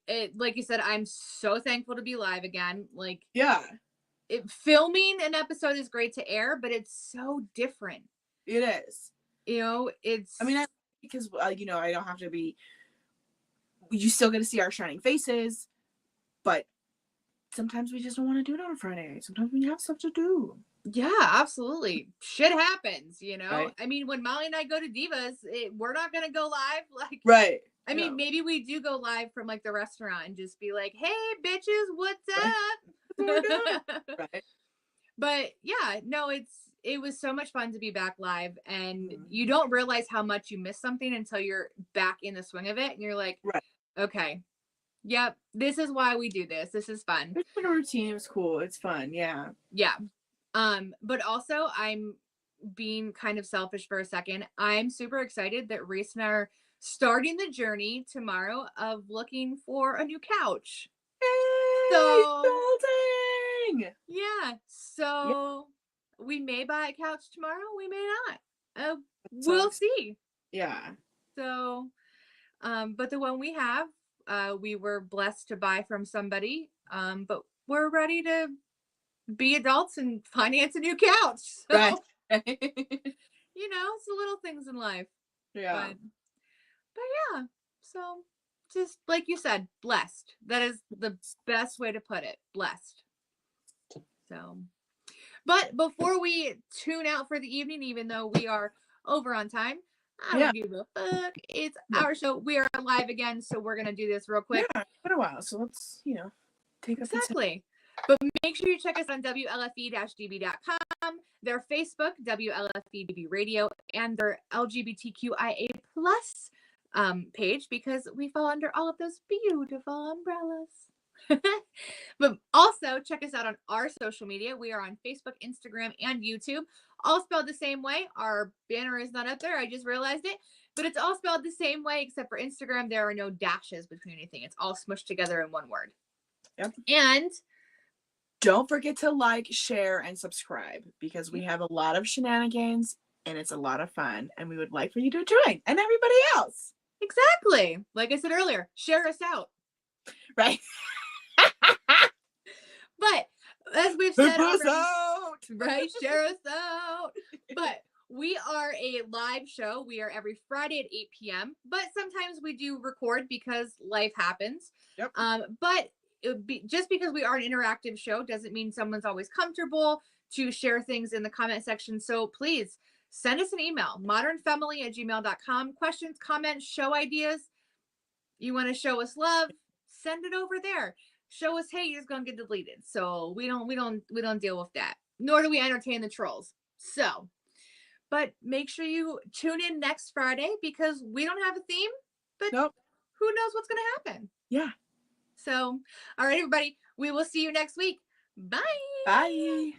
you said, I'm so thankful to be live again. Like, filming an episode is great to air, but it's so different. It is. I mean, because I don't have to be. You still get to see our shining faces, but sometimes we just don't want to do it on a Friday. Sometimes we have stuff to do. Yeah, absolutely. Shit happens, Right. I mean, when Molly and I go to Divas, we're not gonna go live. Like, right. I mean, maybe we do go live from like the restaurant and just be like, "Hey, bitches, what's up?" Right. But yeah, no, it was so much fun to be back live, and you don't realize how much you miss something until you're back in the swing of it, and you're like, right. Okay, yep, this is why we do this. This is fun. It's like a routine. It was cool. It's fun. Yeah. Yeah. But also I'm being kind of selfish for a second. I'm super excited that Reese and I are starting the journey tomorrow of looking for a new couch. Hey, yeah. So we may buy a couch tomorrow. We may not. We'll see. Yeah. So, but the one we have, we were blessed to buy from somebody. But we're ready to be adults and finance a new couch. So, right. It's the little things in life. Yeah. But yeah, so just like you said, blessed. That is the best way to put it. Blessed. So, but before we tune out for the evening, even though we are over on time, I don't give a fuck. It's our show. We are live again, so we're gonna do this real quick. Yeah, it's been a while, so let's take exactly. But make sure you check us on WLFE-DB.com, their Facebook, WLFE-DB Radio, and their LGBTQIA+ page because we fall under all of those beautiful umbrellas. But also check us out on our social media. We are on Facebook, Instagram, and YouTube, all spelled the same way. Our banner is not up there. I just realized it, but it's all spelled the same way except for Instagram. There are no dashes between anything. It's all smushed together in one word. Yep. And don't forget to like, share, and subscribe because we have a lot of shenanigans and it's a lot of fun. And we would like for you to join and everybody else. Exactly. Like I said earlier, share us out. Right. But as we've said already, out. Right, share us out. But we are a live show. We are every Friday at 8 p.m. But sometimes we do record because life happens. Yep. But just because we are an interactive show doesn't mean someone's always comfortable to share things in the comment section. So please send us an email, modernfemily@gmail.com. Questions, comments, show ideas. You want to show us love? Send it over there. Show us hate, it's gonna get deleted. So we don't deal with that. Nor do we entertain the trolls. So, but make sure you tune in next Friday because we don't have a theme, but nope. Who knows what's gonna happen? Yeah. So, all right, everybody, we will see you next week. Bye. Bye.